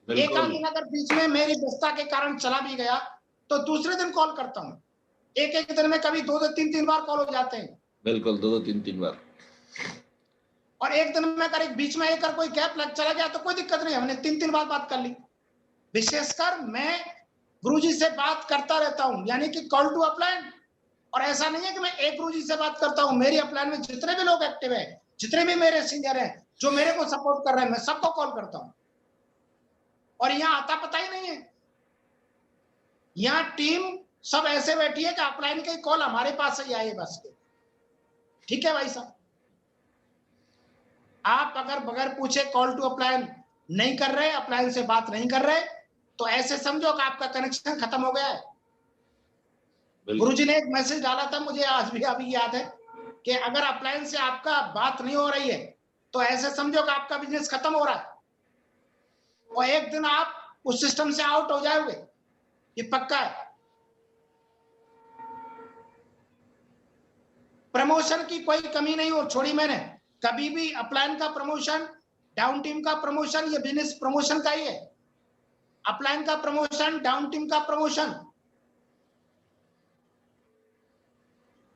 एक आध दिन अगर बीच में मेरी व्यस्तता के कारण चला भी गया तो दूसरे दिन कॉल करता हूं। एक दिन में कभी 2 3 बार कॉल हो जाते हैं। बिल्कुल, 2 3 बार। और एक दिन में अगर बीच में एक कोई गैप लग चला गया तो कोई दिक्कत नहीं, हमने 3 बार बात कर ली। विशेषकर मैं गुरुजी से बात करता रहता हूं, यानी कि कॉल टू अपलाइन। और ऐसा नहीं है कि मैं एक गुरुजी से बात करता हूं, मेरी अपलाइन में जितने भी लोग एक्टिव है, जितने भी मेरे सीनियर हैं जो मेरे को सपोर्ट कर रहे हैं, मैं सबको कॉल करता हूं। और यहाँ आता पता ही नहीं है, यहाँ टीम सब ऐसे बैठी है कि अपलाइन की कॉल हमारे पास ही आई बस। ठीक है भाई साहब, आप अगर बगैर पूछे कॉल टू अपलाइन नहीं कर रहे, अपलाइन से बात नहीं कर रहे, तो ऐसे समझो कि आपका कनेक्शन खत्म हो गया है। गुरुजी ने एक मैसेज डाला था, मुझे आज भी अभी याद है, कि अगर अपलाइन से आपका बात नहीं हो रही है तो ऐसे समझो कि आपका बिजनेस खत्म हो रहा है और एक दिन आप उस सिस्टम से आउट हो जाओगे, ये पक्का है। प्रमोशन की कोई कमी नहीं हो छोड़ी मैंने कभी भी। अपलाइन का प्रमोशन, डाउन टीम का प्रमोशन, ये बिजनेस प्रमोशन का ही है। अपलाइन का प्रमोशन, डाउन टीम का प्रमोशन,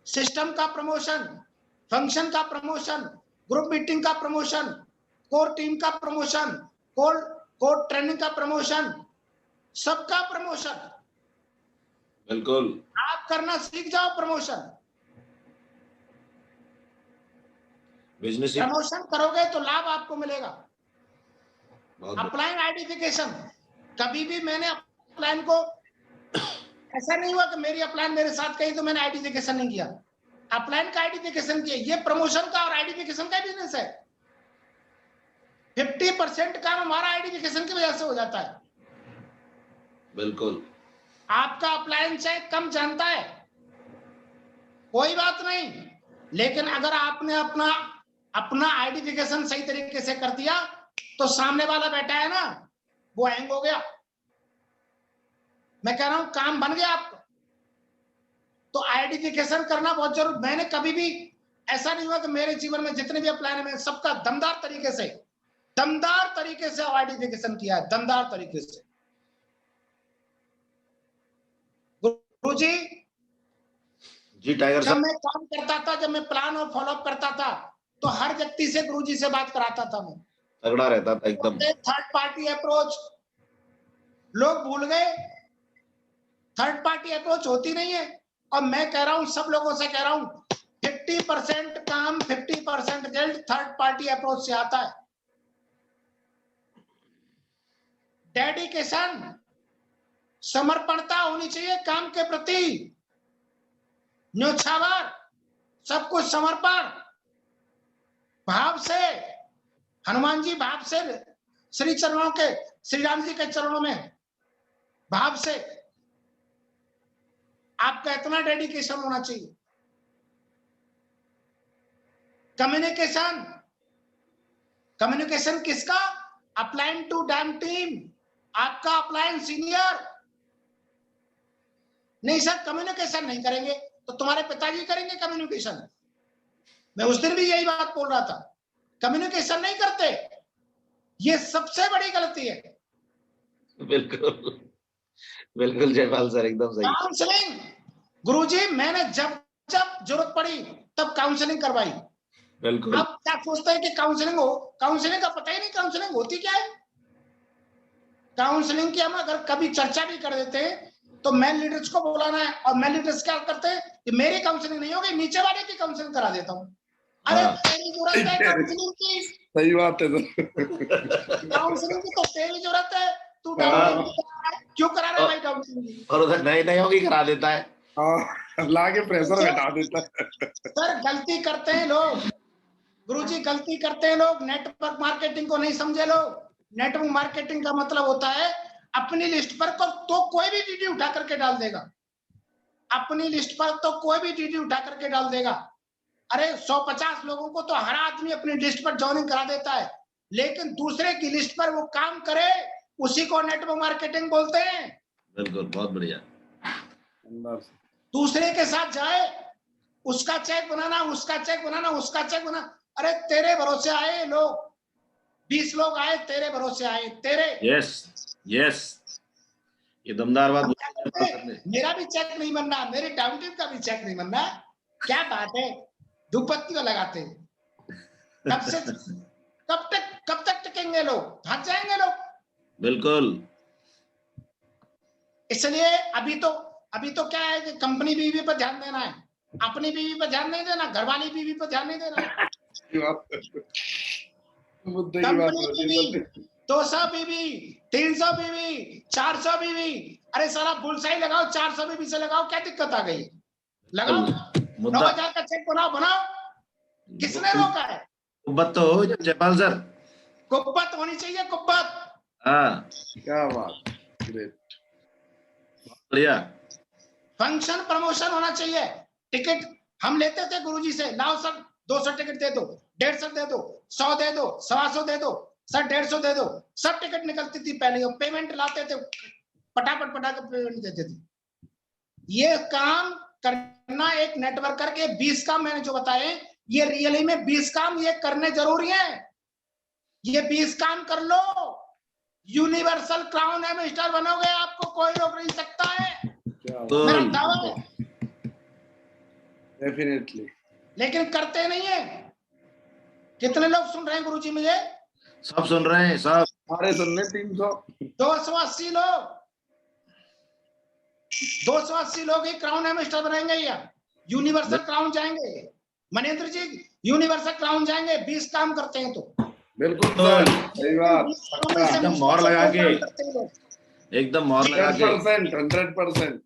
सिस्टम का प्रमोशन, फंक्शन का प्रमोशन, ग्रुप मीटिंग का प्रमोशन, कोर टीम का प्रमोशन, कोर ट्रेनिंग का प्रमोशन, सबका प्रमोशन। बिल्कुल, आप करना सीख जाओ प्रमोशन। बिजनेस प्रमोशन करोगे तो लाभ आपको मिलेगा। अपलाइन आइडेंटिफिकेशन, कभी भी मैंने अपलाइन को ऐसा नहीं हुआ कि मेरी अपलाइन मेरे साथ कही तो मैंने आइडेंटिफिकेशन नहीं किया। अपलाइन का आइडेंटिफिकेशन किया। ये प्रमोशन का और आइडेंटिफिकेशन का बिजनेस है। 50% काम हमारा आइडेंटिफिकेशन की वजह से हो जाता है। बिल्कुल, आपका अपलाइन चाहे कम जानता है, कोई बात नहीं, लेकिन अगर आपने अपना आइडेंटिफिकेशन सही तरीके से कर दिया तो सामने वाला बैठा है ना, वो हैंग हो गया। मैं कह रहा हूं काम बन गया आपको, तो आइडेंटिफिकेशन करना बहुत जरूरी। मैंने कभी भी ऐसा नहीं हुआ कि मेरे जीवन में जितने भी अपलाइन में सबका दमदार तरीके से आइडेंटिफिकेशन किया है, दमदार तरीके से। गुरुजी जी टाइगर जब साहब, मैं काम करता था, जब मैं प्लान और फॉलोअप करता था, तो हर व्यक्ति से गुरुजी से बात कराता था मैं। तगड़ा रहता था एकदम। थर्ड पार्टी अप्रोच लोग भूल गए। थर्ड पार्टी अप्रोच होती नहीं है। और मैं कह रहा हूं, सब लोगों से कह रहा हूं, 50% काम 50% रिजल्ट थर्ड पार्टी अप्रोच से आता है। डेडिकेशन, समर्पणता होनी चाहिए काम के प्रति, न्योछावर, सब कुछ समर्पण भाव से। हनुमान जी भाव से श्री चरणों के, श्री राम जी के चरणों में भाव से। आपका इतना डेडिकेशन होना चाहिए। कम्युनिकेशन, कम्युनिकेशन किसका? अपलाइन टू डाउन टीम, आपका अपलाइन सीनियर। नहीं सर कम्युनिकेशन नहीं करेंगे तो तुम्हारे पिताजी करेंगे कम्युनिकेशन। मैं उस दिन भी यही बात बोल रहा था, कम्युनिकेशन नहीं करते, ये सबसे बड़ी गलती है। बिल्कुल बिल्कुल जयपाल सर, एकदम सही। काउंसलिंग, गुरुजी मैंने जब जरूरत पड़ी तब काउंसलिंग करवाई। बिल्कुल, अब क्या सोचते हैं कि काउंसलिंग हो, काउंसलिंग का पता ही नहीं काउंसलिंग होती क्या है। काउंसलिंग की हम अगर कभी चर्चा भी कर देते हैं तो मैन लीडर्स को बुलाना है, और मैन लीडर्स क्या करते हैं कि मेरी काउंसलिंग नहीं होगी, नीचे वाले की काउंसलिंग करा देता हूँ। अरे तेरी जरूरत है काउंसलिंग की, सही बात है काउंसलिंग की तो तेरी जरूरत है, तू क्यों करा रहा है भाई काउंसलिंग? और उधर नए होगी करा देता है। हाँ, लाके प्रेशर बैठा देता है। सर गलती करते हैं लोग, गुरुजी गलती करते हैं लोग, नेटवर्क मार्केटिंग को नहीं समझे लोग। नेटवर्क मार्केटिंग का मतलब होता है अपनी लिस्ट पर तो कोई भी डीडी उठा करके डाल देगा, अपनी लिस्ट पर तो कोई भी डीडी उठा करके डाल देगा। अरे 150 लोगों को तो हर आदमी अपनी लिस्ट पर ज्वाइनिंग करा देता है, लेकिन दूसरे की लिस्ट पर वो काम करे उसी को नेटवर्क मार्केटिंग बोलते हैं। बिल्कुल, बहुत बढ़िया। दूसरे के साथ जाए, उसका चेक बनाना, उसका चेक बनाना, उसका चेक बनाना। अरे तेरे भरोसे आए लोग, 20 लोग आए तेरे भरोसे आए, तेरे। यस यस, ये दमदार बात। मेरा भी चेक नहीं बनना, मेरी डाउन टीम का भी चेक नहीं बनना। क्या बात है, धूपबत्ती लगाते हैं। कब तक टिकेंगे लोग, थक जाएंगे लोग। बिल्कुल, इसलिए अभी तो क्या है कि कंपनी बीवी पर ध्यान देना है। अपनी बीवी पर ध्यान नहीं देना, घरवाली बीवी पर ध्यान नहीं देना। मुद्दे की बात कंपनी हो रही बीवी, है। 200 बीवी, 300 बीवी, 400 बीवी, अरे सारा बुलसाई लगाओ, 400 बीवी से लगाओ, क्या दिक्कत आ गई? लगाओ, 9,000 का चेक बनाओ, किसने रोका है? कुब्बत तो हो जयपाल सर। कुब्बत होनी चाहिए, कुब्बत। हाँ, क्या बात, ग्रेट, बढ़िया। फंक्शन प्रमोशन होना चाहिए। टिकट हम लेते थे गुरुजी से, लाओ सर 200 टिकट दे दो, 150 दे दो, 100 दे दो, 125 दे दो सर, 150 दे दो, सब टिकट निकलती थी पहले, पेमेंट लाते थे, पटापट पेमेंट देते थे। ये काम करना एक नेटवर्कर के 20 काम मैंने जो बताए, ये रियली में 20 काम ये करने जरूरी है। ये 20 काम कर लो, यूनिवर्सल क्राउन एम्बेसडर बनोगे, आपको कोई रोक नहीं सकता है, मेरा दावा है। डेफिनेटली। लेकिन करते नहीं है। कितने लोग सुन रहे हैं गुरुजी मुझे? सब सुन रहे हैं, सब। सारे सुनने 300, 280 लोग, 280 लोग ही क्राउन एम्बेसडर बनेंगे या यूनिवर्सल क्राउन जाएंगे। मनेंद्र जी यूनिवर्सल क्राउन जाएंगे, 20 काम करते हैं तो। बिल्कुल सर, सही बात, एकदम मोहर लगा के, एकदम मोहर लगा के 100%।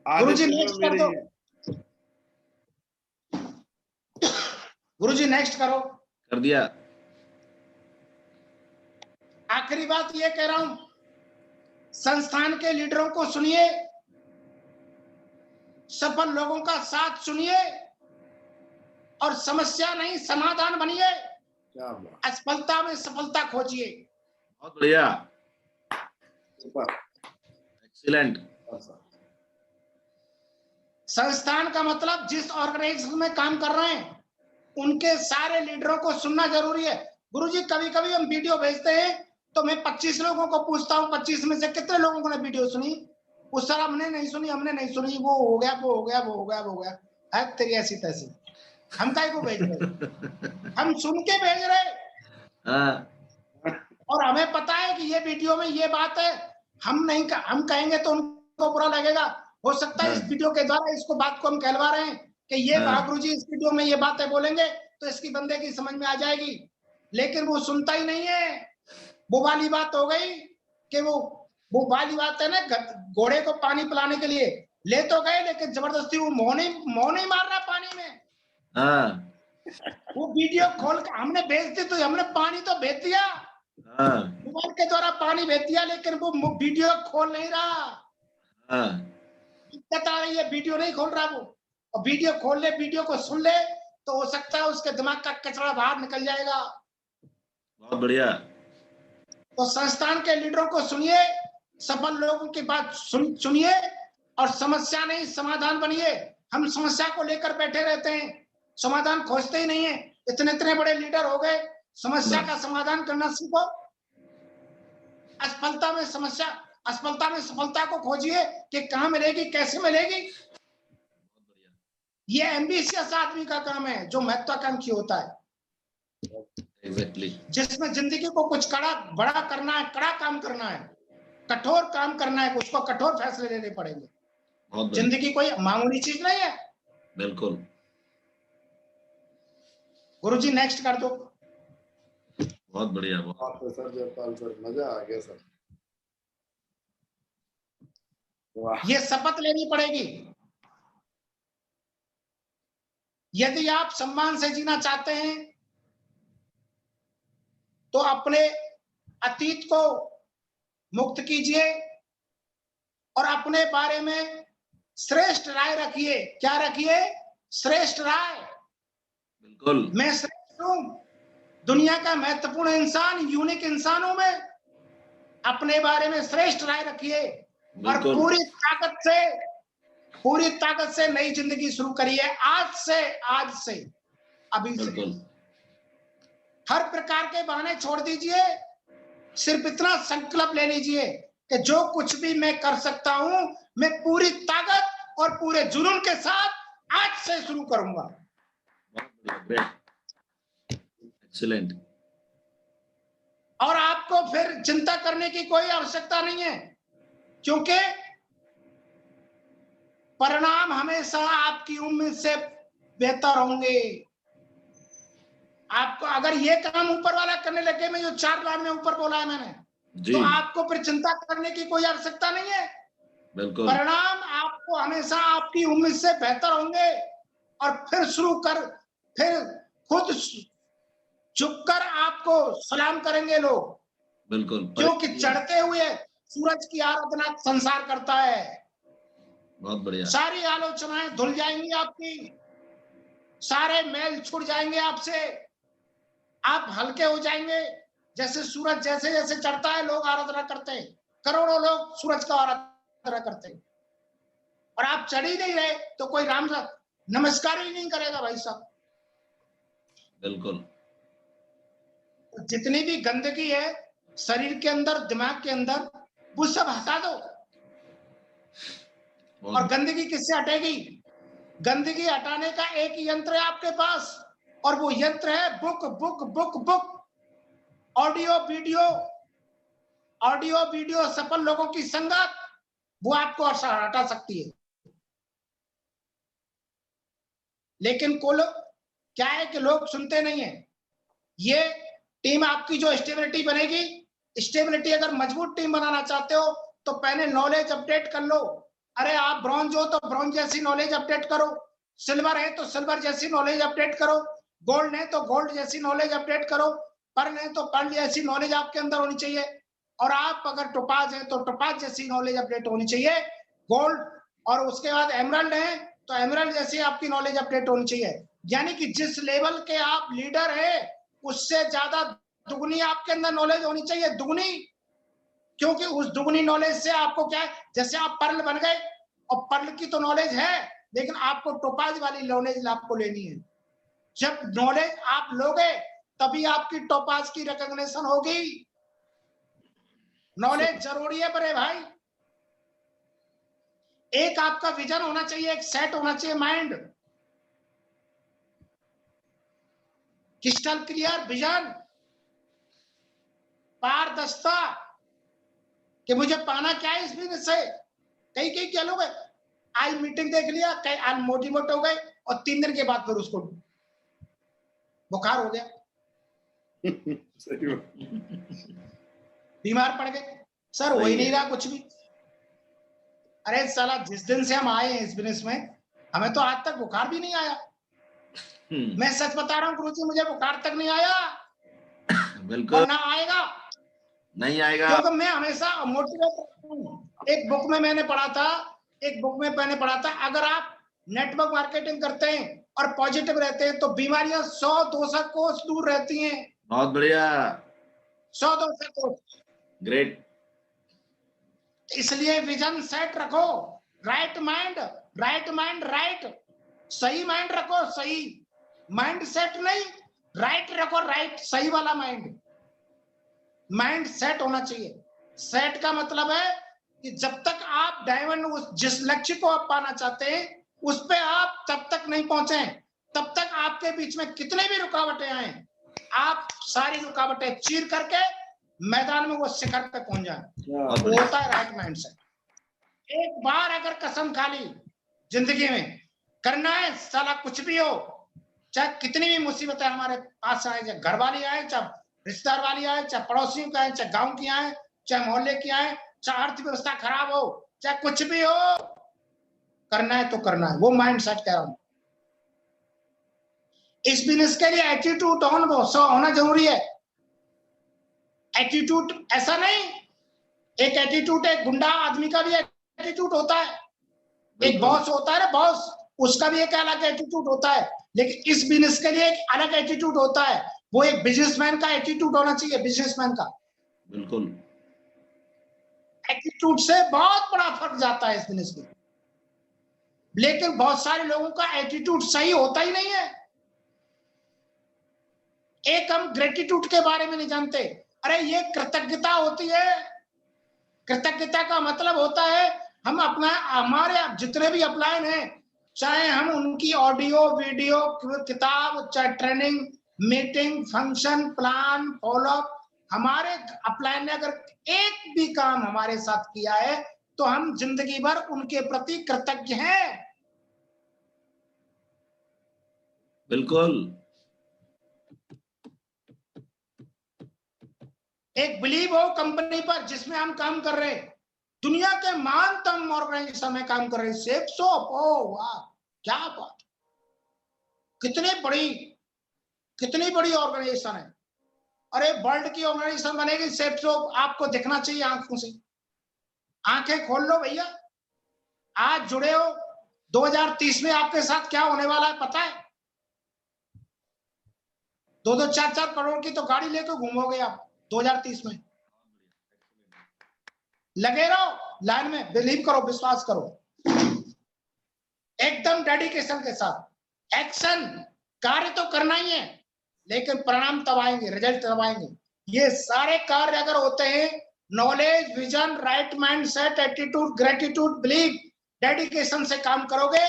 गुरुजी नेक्स्ट कर दो, गुरुजी नेक्स्ट करो। कर दिया। आखिरी बात ये कह रहा हूं, संस्थान के लीडरों को सुनिए, सफल लोगों का साथ सुनिए, और समस्या नहीं समाधान बनिए, असफलता में सफलता खोजिए। बहुत बढ़िया, सुपर, एक्सीलेंट। संस्थान का मतलब जिस ऑर्गेनाइजेशन में काम कर रहे हैं उनके सारे लीडरों को सुनना जरूरी है। गुरुजी कभी कभी हम वीडियो भेजते हैं तो मैं 25 लोगों को पूछता हूं, 25 में से कितने लोगों ने वीडियो सुनी? उस सर हमने नहीं सुनी, हमने नहीं सुनी, वो हो गया, वो हो गया, वो हो गया, वो हो गया। है तेरी ऐसी तैसी, हम काहे को भेज रहे? हम सुन के भेज रहे, और हमें पता है कि ये वीडियो में ये बात है, हम कहेंगे तो उनको बुरा लगेगा। हो सकता है इस वीडियो के द्वारा इसको बात को हम कहलवा रहे हैं कि ये गुरुजी इस वीडियो में ये बातें बोलेंगे तो इसकी बंदे की समझ में आ जाएगी, लेकिन वो सुनता ही नहीं है। वो वाली बात हो गई कि वो वाली बात है ना, घोड़े को पानी पिलाने के लिए ले तो गए, लेकिन जबरदस्ती वो मोह नहीं मार रहा पानी में। वो वीडियो खोल के हमने भेज दी तो हमने पानी तो भेज दिया, मोबाइल के द्वारा पानी भेज दिया, लेकिन वो वीडियो खोल नहीं रहा। दिक्कत आ रही है, वीडियो नहीं खोल रहा वो, और वीडियो खोल ले, वीडियो को सुन ले तो हो सकता है उसके दिमाग का कचरा बाहर निकल जाएगा। बहुत बढ़िया। तो संस्थान के लीडरों को सुनिए, सफल लोगों की बात सुनिए, और समस्या नहीं समाधान बनिए। हम समस्या को लेकर बैठे रहते हैं, समाधान खोजते ही नहीं है। इतने बड़े लीडर हो गए, समस्या का समाधान करना सीखो। असफलता में समस्या, असफलता में सफलता को खोजिए कि कहां मिलेगी, कैसे मिलेगी। ये एम्बिशियस आदमी का काम है जो महत्वाकांक्षी होता है। Exactly. जिसमें जिंदगी को कुछ बड़ा करना है, कड़ा काम करना है, कठोर काम करना है, उसको कठोर फैसले लेने पड़ेंगे। जिंदगी कोई मामूली चीज नहीं है। बिल्कुल। गुरुजी नेक्स्ट कर दो। बहुत बढ़िया, बहुत सर, जयपाल सर, मजा आ गया सर। ये शपथ लेनी पड़ेगी, यदि आप सम्मान से जीना चाहते हैं तो अपने अतीत को मुक्त कीजिए और अपने बारे में श्रेष्ठ राय रखिए। क्या रखिए? श्रेष्ठ राय। बिल्कुल। मैं श्रेष्ठ हूं, दुनिया का महत्वपूर्ण इंसान, यूनिक इंसान हूं मैं। अपने बारे में श्रेष्ठ राय रखिए और पूरी ताकत से नई जिंदगी शुरू करिए। आज से अभी से हर प्रकार के बहाने छोड़ दीजिए। सिर्फ इतना संकल्प ले लीजिए कि जो कुछ भी मैं कर सकता हूं, मैं पूरी ताकत और पूरे जुनून के साथ आज से शुरू करूंगा। एक्सीलेंट। और आपको फिर चिंता करने की कोई आवश्यकता नहीं है, क्योंकि परिणाम हमेशा आपकी उम्मीद से बेहतर होंगे। आपको अगर ये काम ऊपर वाला करने लगे, मैं जो 4 लाइन में ऊपर बोला है मैंने, जी तो आपको फिर चिंता करने की कोई आवश्यकता नहीं है। बिल्कुल परिणाम आपको हमेशा आपकी उम्मीद से बेहतर होंगे और फिर खुद झुककर आपको सलाम करेंगे लोग, बिल्कुल। क्योंकि चढ़ते हुए सूरज की आराधना संसार करता है। बहुत बढ़िया। सारी आलोचनाएं धुल जाएंगी आपकी, सारे मेल छूट जाएंगे आपसे, आप हल्के हो जाएंगे। जैसे सूरज जैसे जैसे चढ़ता है, लोग आराधना करते हैं, करोड़ों लोग सूरज का आराधना करते हैं, और आप चढ़ ही नहीं रहे तो कोई राम नमस्कार ही नहीं करेगा भाई साहब। बिल्कुल। जितनी भी गंदगी है शरीर के अंदर, दिमाग के अंदर, वो सब हटा दो। और गंदगी किससे हटेगी? गंदगी हटाने का एक यंत्र है आपके पास, और वो यंत्र है book book book book. Audio video सफल लोगों की संगत, वो आपको हटा सकती है। लेकिन क्या है कि लोग सुनते नहीं है। ये टीम आपकी जो स्टेबिलिटी बनेगी, स्टेबिलिटी अगर मजबूत टीम बनाना चाहते हो तो पहले नॉलेज अपडेट कर लो। अरे आप ब्रॉन्ज हो तो ब्रॉन्ज जैसी नॉलेज अपडेट करो, सिल्वर है तो सिल्वर जैसी नॉलेज अपडेट करो, गोल्ड है तो गोल्ड जैसी नॉलेज अपडेट करो, पर्ल है तो पर्ल जैसी नॉलेज आपके अंदर होनी चाहिए, और आप अगर टोपाज है तो टोपाज जैसी नॉलेज अपडेट होनी चाहिए, गोल्ड, और उसके बाद एमरल्ड है तो एमरल्ड जैसी आपकी नॉलेज अपडेट होनी चाहिए। यानी कि जिस लेवल के आप लीडर है उससे ज्यादा दुगनी आपके अंदर नॉलेज होनी चाहिए, दुगनी। क्योंकि उस दुगनी नॉलेज से आपको क्या है, जैसे आप पर्ल बन गए, और पर्ल की तो नॉलेज है, लेकिन आपको टोपाज वाली नॉलेज आपको लेनी है। जब नॉलेज आप लोगे तभी आपकी टोपाज की रिकॉग्निशन होगी। नॉलेज जरूरी है बड़े भाई। एक आपका विजन होना चाहिए, एक सेट होना चाहिए माइंड, क्रिस्टल क्लियर विजन, पारदर्शिता कि मुझे पाना क्या है इस बिजनेस से। कई क्या लोग आज मीटिंग देख लिया, कई आज मोटिवेट हो गए, और 3 दिन के बाद फिर उसको बुखार हो गया, बीमार पड़ गए, सर हो ही नहीं रहा कुछ भी। अरे साला, जिस दिन से हम आए हैं इस बिजनेस में, हमें तो आज तक बुखार भी नहीं आया। मैं सच बता रहा हूँ गुरुजी, मुझे बुखार तक नहीं आया। बिल्कुल ना आएगा, नहीं आएगा, क्योंकि मैं हमेशा मोटिवेट। एक बुक में मैंने पढ़ा था, अगर आप नेटवर्क मार्केटिंग करते हैं और पॉजिटिव रहते हैं तो बीमारियां 100-200 कोस दूर रहती हैं। बहुत बढ़िया, 100-200 कोस। ग्रेट। इसलिए विजन सेट रखो, राइट माइंड, राइट, सही माइंड रखो, सही माइंड सेट नहीं, राइट रखो, राइट, सही वाला माइंड सेट होना चाहिए। सेट का मतलब है कि जब तक आप डायमंड, जिस लक्ष्य को आप पाना चाहते हैं उस पे आप तब तक नहीं पहुंचे, तब तक आपके बीच में कितने भी रुकावटें आए, आप सारी रुकावटें चीर करके मैदान में वो शिखर पे पहुंच जाए। वो होता है राइट माइंड सेट। एक बार अगर कसम खा ली जिंदगी में, करना है साला कुछ भी हो, चाहे कितनी भी मुसीबतें हमारे पास आए, चाहे घर वाली आए, चाहे रिश्तेदार वाली आए, चाहे पड़ोसियों का आए, चाहे गांव की आए, चाहे मोहल्ले की आए, चाहे अर्थव्यवस्था खराब हो, चाहे कुछ भी हो, करना है तो करना है। वो माइंड सेट कह रहा हूं। इस बिजनेस के लिए एटीट्यूड होना जरूरी है। एटीट्यूड ऐसा नहीं, एक एटीट्यूड एक गुंडा आदमी का भी एटीट्यूड होता है, एक बॉस होता है ना बॉस, उसका भी एक अलग एटीट्यूड होता है, लेकिन इस बिजनेस के लिए एक अलग एटीट्यूड होता है। वो एक बिजनेसमैन का एटीट्यूड होना चाहिए, बिजनेसमैन का। बिल्कुल, एटीट्यूड से बहुत बड़ा फर्क जाता है इस बिजनेस में। लेकिन बहुत सारे लोगों का एटीट्यूड सही होता ही नहीं है। एक हम ग्रेटिट्यूड के बारे में नहीं जानते। अरे ये कृतज्ञता होती है। कृतज्ञता का मतलब होता है हम हमारे जितने भी अपलाइन हैं, चाहे हम उनकी ऑडियो वीडियो किताब, चाहे training meeting function plan follow up, हमारे अपलाइन ने अगर एक भी काम हमारे साथ किया है तो हम जिंदगी भर उनके प्रति कृतज्ञ हैं। बिल्कुल। एक बिलीव हो कंपनी पर जिसमें हम काम कर रहे हैं, दुनिया के महानतम ऑर्गेनाइजेशन में काम कर रहे हैं, सेफ सोप। ओ वाह, क्या बात, कितनी बड़ी ऑर्गेनाइजेशन है। अरे वर्ल्ड की ऑर्गेनाइजेशन बनेगी सेफ सोप, आपको दिखना चाहिए आंखों से। आंखें खोल लो भैया, आज जुड़े हो। 2030 में आपके साथ क्या होने वाला है पता है? 2-2, 4-4 करोड़ की तो गाड़ी लेकर घूमोगे आप 2030 में। लगे रहो लाइन में, बिलीव करो, विश्वास करो, एकदम डेडिकेशन के साथ। एक्शन, कार्य तो करना ही है, लेकिन परिणाम तब आएंगे, रिजल्ट तब आएंगे। ये सारे कार्य अगर होते हैं, knowledge, vision, right mindset, attitude, gratitude, believe, dedication से काम करोगे,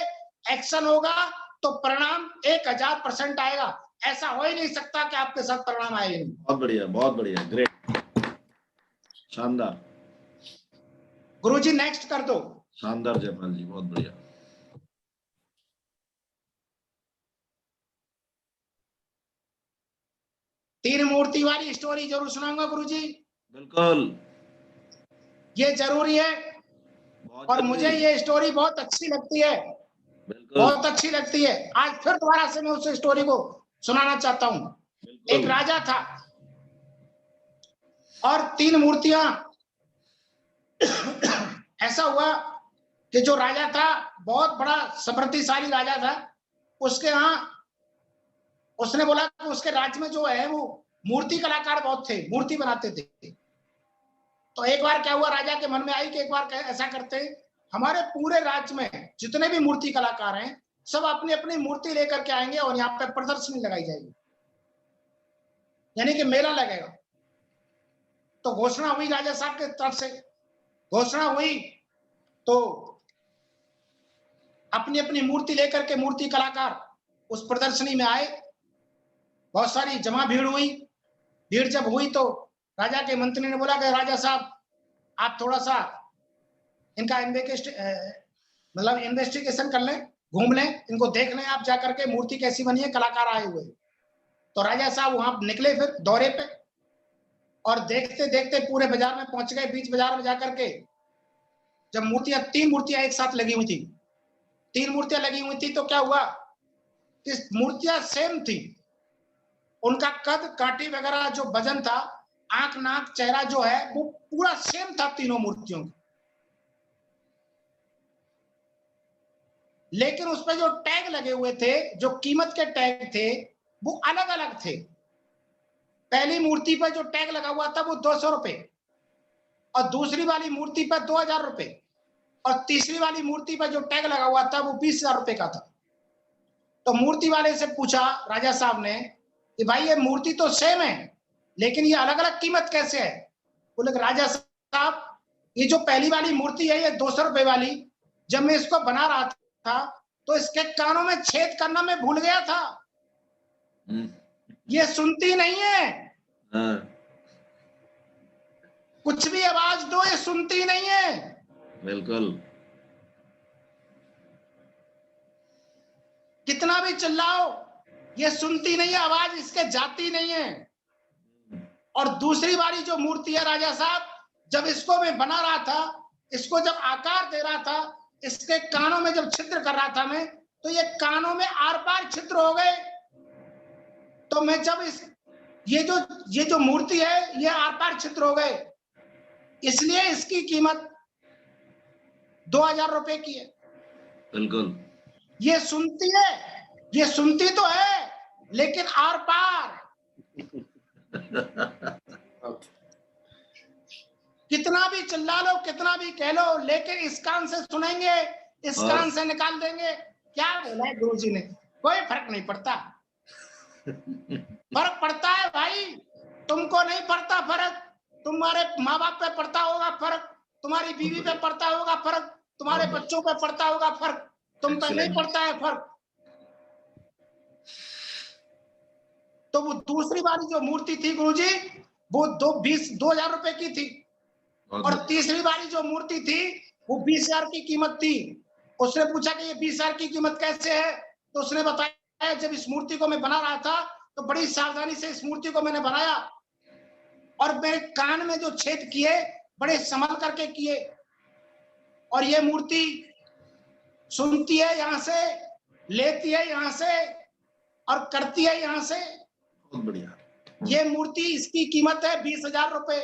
एक्शन होगा तो परिणाम 1000% आएगा। ऐसा हो ही नहीं सकता कि आपके साथ परिणाम आए नहीं। बहुत बढ़िया, ग्रेट, शानदार। गुरुजी नेक्स्ट कर दो। शानदार जयपाल जी, बहुत बढ़िया। तीन मूर्ति वाली स्टोरी जरूर सुनाऊंगा गुरुजी। बिल्कुल, ये जरूरी है, और मुझे ये स्टोरी बहुत अच्छी लगती है, बहुत अच्छी लगती है। आज फिर दोबारा से मैं उस स्टोरी को सुनाना चाहता हूँ। एक राजा था और 3 मूर्तियां। ऐसा हुआ कि जो राजा था, बहुत बड़ा समृद्धिशाली राजा था, उसके यहाँ उसने बोला कि उसके राज्य में जो है वो मूर्ति कलाकार बहुत थे, मूर्ति बनाते थे। तो एक बार क्या हुआ, राजा के मन में आई कि एक बार ऐसा करते हैं, हमारे पूरे राज्य में जितने भी मूर्ति कलाकार हैं, सब अपनी अपनी मूर्ति लेकर के आएंगे और यहाँ पे प्रदर्शनी लगाई जाएगी, यानी कि मेला लगेगा। तो घोषणा हुई राजा साहब के तरफ से, घोषणा हुई तो अपनी अपनी मूर्ति लेकर के मूर्ति कलाकार उस प्रदर्शनी में आए। बहुत सारी जमा भीड़ हुई। भीड़ जब हुई तो राजा के मंत्री ने बोला कि राजा साहब, आप थोड़ा सा इनका इन्वेस्टिगेशन कर लें, घूम लें, इनको देख लें आप जाकर के, मूर्ति कैसी बनी है, कलाकार आए हुए। तो राजा साहब वहां निकले फिर दौरे पे, और देखते देखते पूरे बाजार में पहुंच गए। बीच बाजार में जाकर के जब मूर्तियां, 3 मूर्तियां एक साथ लगी हुई थी, 3 मूर्तियां लगी हुई थी, तो क्या हुआ, इस मूर्तियां सेम थी, उनका कद, काठी वगैरह, जो वजन था, आंख, नाक, चेहरा जो है वो पूरा सेम था तीनों मूर्तियों का। लेकिन उस पर जो टैग लगे हुए थे, जो कीमत के टैग थे, वो अलग अलग थे। पहली मूर्ति पर जो टैग लगा हुआ था वो 200 रुपए, और दूसरी वाली मूर्ति पर 2000 रुपए, और तीसरी वाली मूर्ति पर जो टैग लगा हुआ था वो 20,000 रुपए का था। तो मूर्ति वाले से पूछा राजा साहब ने कि भाई ये मूर्ति तो सेम है, लेकिन ये अलग अलग कीमत कैसे है? बोले राजा साहब, ये जो पहली वाली मूर्ति है, ये 200 रुपए वाली, जब मैं इसको बना रहा था तो इसके कानों में छेद करना मैं भूल गया था, ये सुनती नहीं है, कुछ भी आवाज दो ये सुनती नहीं है। बिल्कुल, कितना भी चिल्लाओ ये सुनती नहीं है, आवाज इसके जाती नहीं है। और दूसरी वाली जो मूर्ति है राजा साहब, जब इसको मैं बना रहा था, इसको जब आकार दे रहा था, इसके कानों में जब छिद्र कर रहा था मैं, तो ये कानों में आर पार छिद्र हो गए। तो मैं जब ये जो मूर्ति है, ये आर पार छिद्र हो गए, इसलिए इसकी कीमत 2000 रुपए की है। बिल्कुल, ये सुनती है, ये सुनती तो है, लेकिन आर पार। कितना भी चिल्ला लो, कितना भी कह लो, लेकिन इस कान से सुनेंगे, इस कान से निकाल देंगे। क्या बोला है गुरुजी ने, कोई फर्क नहीं पड़ता। फर्क पड़ता है भाई, तुमको नहीं पड़ता फर्क, तुम्हारे माँ बाप पे पड़ता होगा फर्क, तुम्हारी बीवी पे पड़ता होगा फर्क, तुम्हारे बच्चों पे पड़ता होगा फर्क, तुम पे नहीं पड़ता है फर्क। तो वो दूसरी वाली जो मूर्ति थी गुरुजी, वो 20,000 रुपए की थी, और तीसरी वाली जो मूर्ति थी वो 20,000 की कीमत थी। उसने पूछा कि ये 20,000 की कीमत कैसे है, तो उसने बताया जब इस मूर्ति को मैं बना रहा था तो बड़ी सावधानी से इस मूर्ति को मैंने बनाया और मेरे कान में जो छेद किए बड़े संभल करके किए, और ये मूर्ति सुनती है यहां से, लेती है यहां से और करती है यहां से। बहुत बढ़िया। ये मूर्ति, इसकी कीमत है 20,000 रुपए।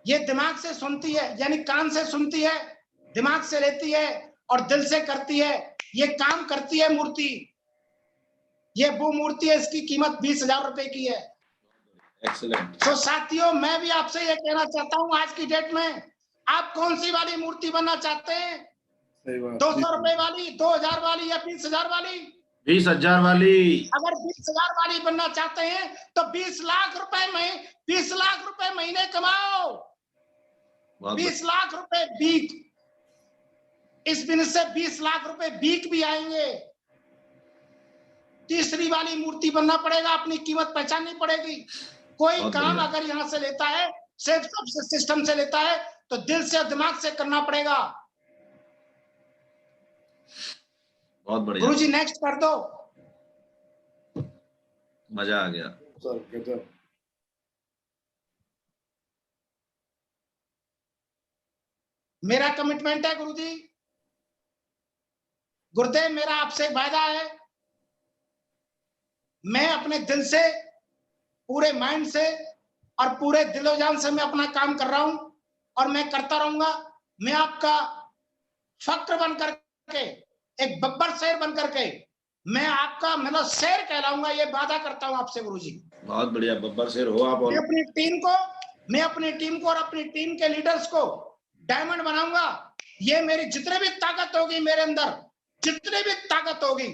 ये दिमाग से सुनती है, यानी कान से सुनती है, दिमाग से लेती है और दिल से करती है। ये काम करती है मूर्ति। ये वो मूर्ति है, इसकी कीमत 20,000 रुपए की है। एक्सीलेंट। तो साथियों, मैं भी आपसे ये कहना चाहता हूं, आज की डेट में आप कौन सी वाली मूर्ति बनना चाहते हैं? 200 रुपए वाली, 2,000 वाली या 20,000 वाली? 20,000 वाली। अगर 20,000 वाली बनना चाहते हैं तो 20 लाख रुपए महीने कमाओ। 20 लाख रुपए बीक, इस बिजनेस से 20 लाख रुपए बीक भी आएंगे। तीसरी वाली मूर्ति बनना पड़ेगा, अपनी कीमत पहचाननी पड़ेगी। कोई काम अगर यहां से लेता है, सिर्फ सिस्टम से लेता है, तो दिल से और दिमाग से करना पड़ेगा। बहुत बढ़िया गुरुजी, नेक्स्ट कर दो। मजा आ गया। मेरा कमिटमेंट है गुरुजी, गुरुदेव, मेरा आपसे वायदा है, मैं अपने दिल से, पूरे माइंड से और पूरे दिलो जान से मैं अपना काम कर रहा हूं और मैं करता रहूंगा। मैं आपका फक्र बन करके, एक बब्बर शेर बन करके मैं आपका मतलब शेर कहलाऊंगा, ये वादा करता हूं आपसे गुरुजी। बहुत बढ़िया, बब्बर शेर हो आप। मैं अपनी टीम को और अपनी टीम के लीडर्स को डायमंड बनाऊंगा। ये मेरी जितने भी ताकत होगी मेरे अंदर, जितनी भी ताकत होगी,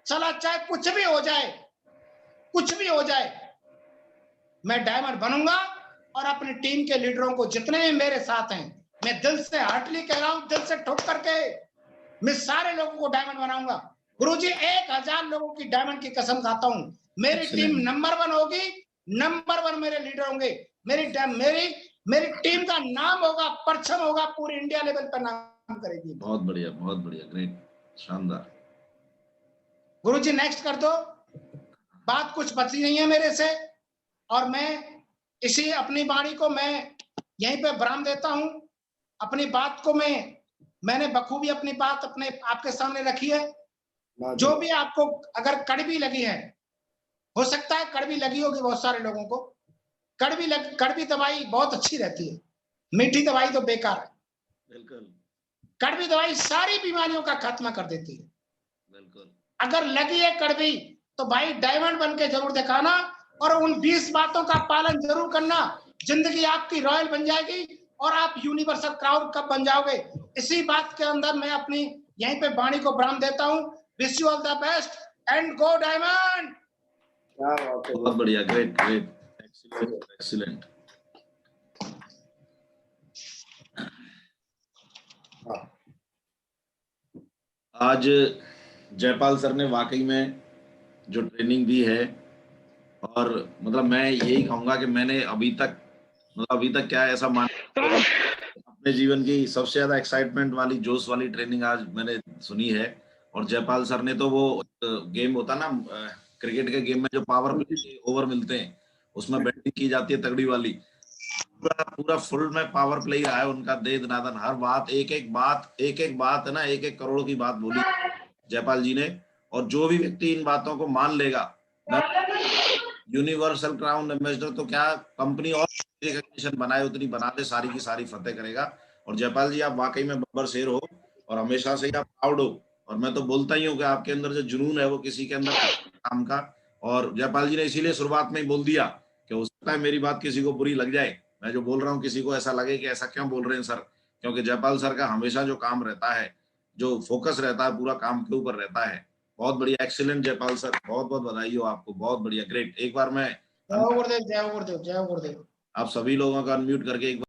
चला चाहे कुछ भी हो जाए, कुछ भी हो जाए, मैं डायमंड बनूंगा और अपनी टीम के लीडरों को, जितने भी मेरे साथ हैं, मैं दिल से हार्टली कह रहा हूं, दिल से ठोक करके मैं सारे लोगों को डायमंड बनाऊंगा। गुरुजी, 1,000 लोगों की डायमंड की कसम खाता हूं। मेरी टीम नंबर 1 होगी, नंबर 1 मेरे लीडर होंगे। मेरी टीम का नाम होगा, परचम होगा, पूरी इंडिया लेवल पर नाम करेगी। बहुत बढ़िया, ग्रेट, शानदार। गुरुजी, नेक्स्ट कर दो। बात कुछ बची नहीं है मेरे से, और मैं इसी अपनी वाणी को मैं यहीं पे विराम देता हूं। अपनी बात को मैंने बखूबी अपनी बात अपने आपके सामने रखी है। जो भी आपको अगर कड़वी लगी है, हो सकता है कड़वी लगी होगी बहुत सारे लोगों को। कड़वी दवाई बहुत अच्छी रहती है, मीठी दवाई तो बेकार है। बिल्कुल। कड़वी दवाई सारी बीमारियों का खात्मा कर देती है। बिल्कुल। अगर लगी है कड़वी तो भाई डायमंड बन के जरूर दिखाना और उन 20 बातों का पालन जरूर करना। जिंदगी आपकी रॉयल बन जाएगी और आप यूनिवर्सल क्राउड कब बन जाओगे। इसी बात के अंदर मैं अपनी यहीं पे वाणी को विराम देता हूं। Wish you all the best and go diamond. बहुत बढ़िया, ग्रेट, एक्सीलेंट। आज जयपाल सर ने वाकई में जो ट्रेनिंग दी है, और मतलब मैं यही कहूंगा कि मैंने अभी तक क्या ऐसा अपने जीवन की सबसे ज्यादा एक्साइटमेंट वाली, जोश वाली ट्रेनिंग आज मैंने सुनी है। और जयपाल सर ने तो वो गेम होता ना, क्रिकेट के गेम में जो पावर प्ले ओवर मिलते हैं, उसमें बैटिंग की जाती है तगड़ी वाली, पूरा फुल में पावर प्ले ही रहा है उनका। दे दनादन हर बात, एक एक बात है ना, 1-1 करोड़ की बात बोली जयपाल जी ने। और जो भी व्यक्ति इन बातों को मान लेगा, यूनिवर्सल क्राउन एम्बेसडर तो क्या, कंपनी और रिकॉग्निशन बनाए उतनी बना दे, सारी की सारी फतेह करेगा। और जयपाल जी, आप वाकई में बब्बर शेर हो और हमेशा से ही आप प्राउड हो। और मैं तो बोलता ही हूँ कि आपके अंदर जो जुनून है वो किसी के अंदर काम का। और जयपाल जी ने इसीलिए शुरुआत में ही बोल दिया कि हो सकता है मेरी बात किसी को बुरी लग जाए, मैं जो बोल रहा हूँ किसी को ऐसा लगे कि ऐसा क्यों बोल रहे हैं सर, क्योंकि जयपाल सर का हमेशा जो काम रहता है, जो फोकस रहता है, पूरा काम के ऊपर रहता है। बहुत बढ़िया, एक्सीलेंट जयपाल सर, बहुत बहुत बधाई हो आपको, बहुत बढ़िया, ग्रेट। एक बार मैं जय गुरुदेव, जय गुरुदेव, जय गुरुदेव। आप सभी लोगों का अनम्यूट करके एक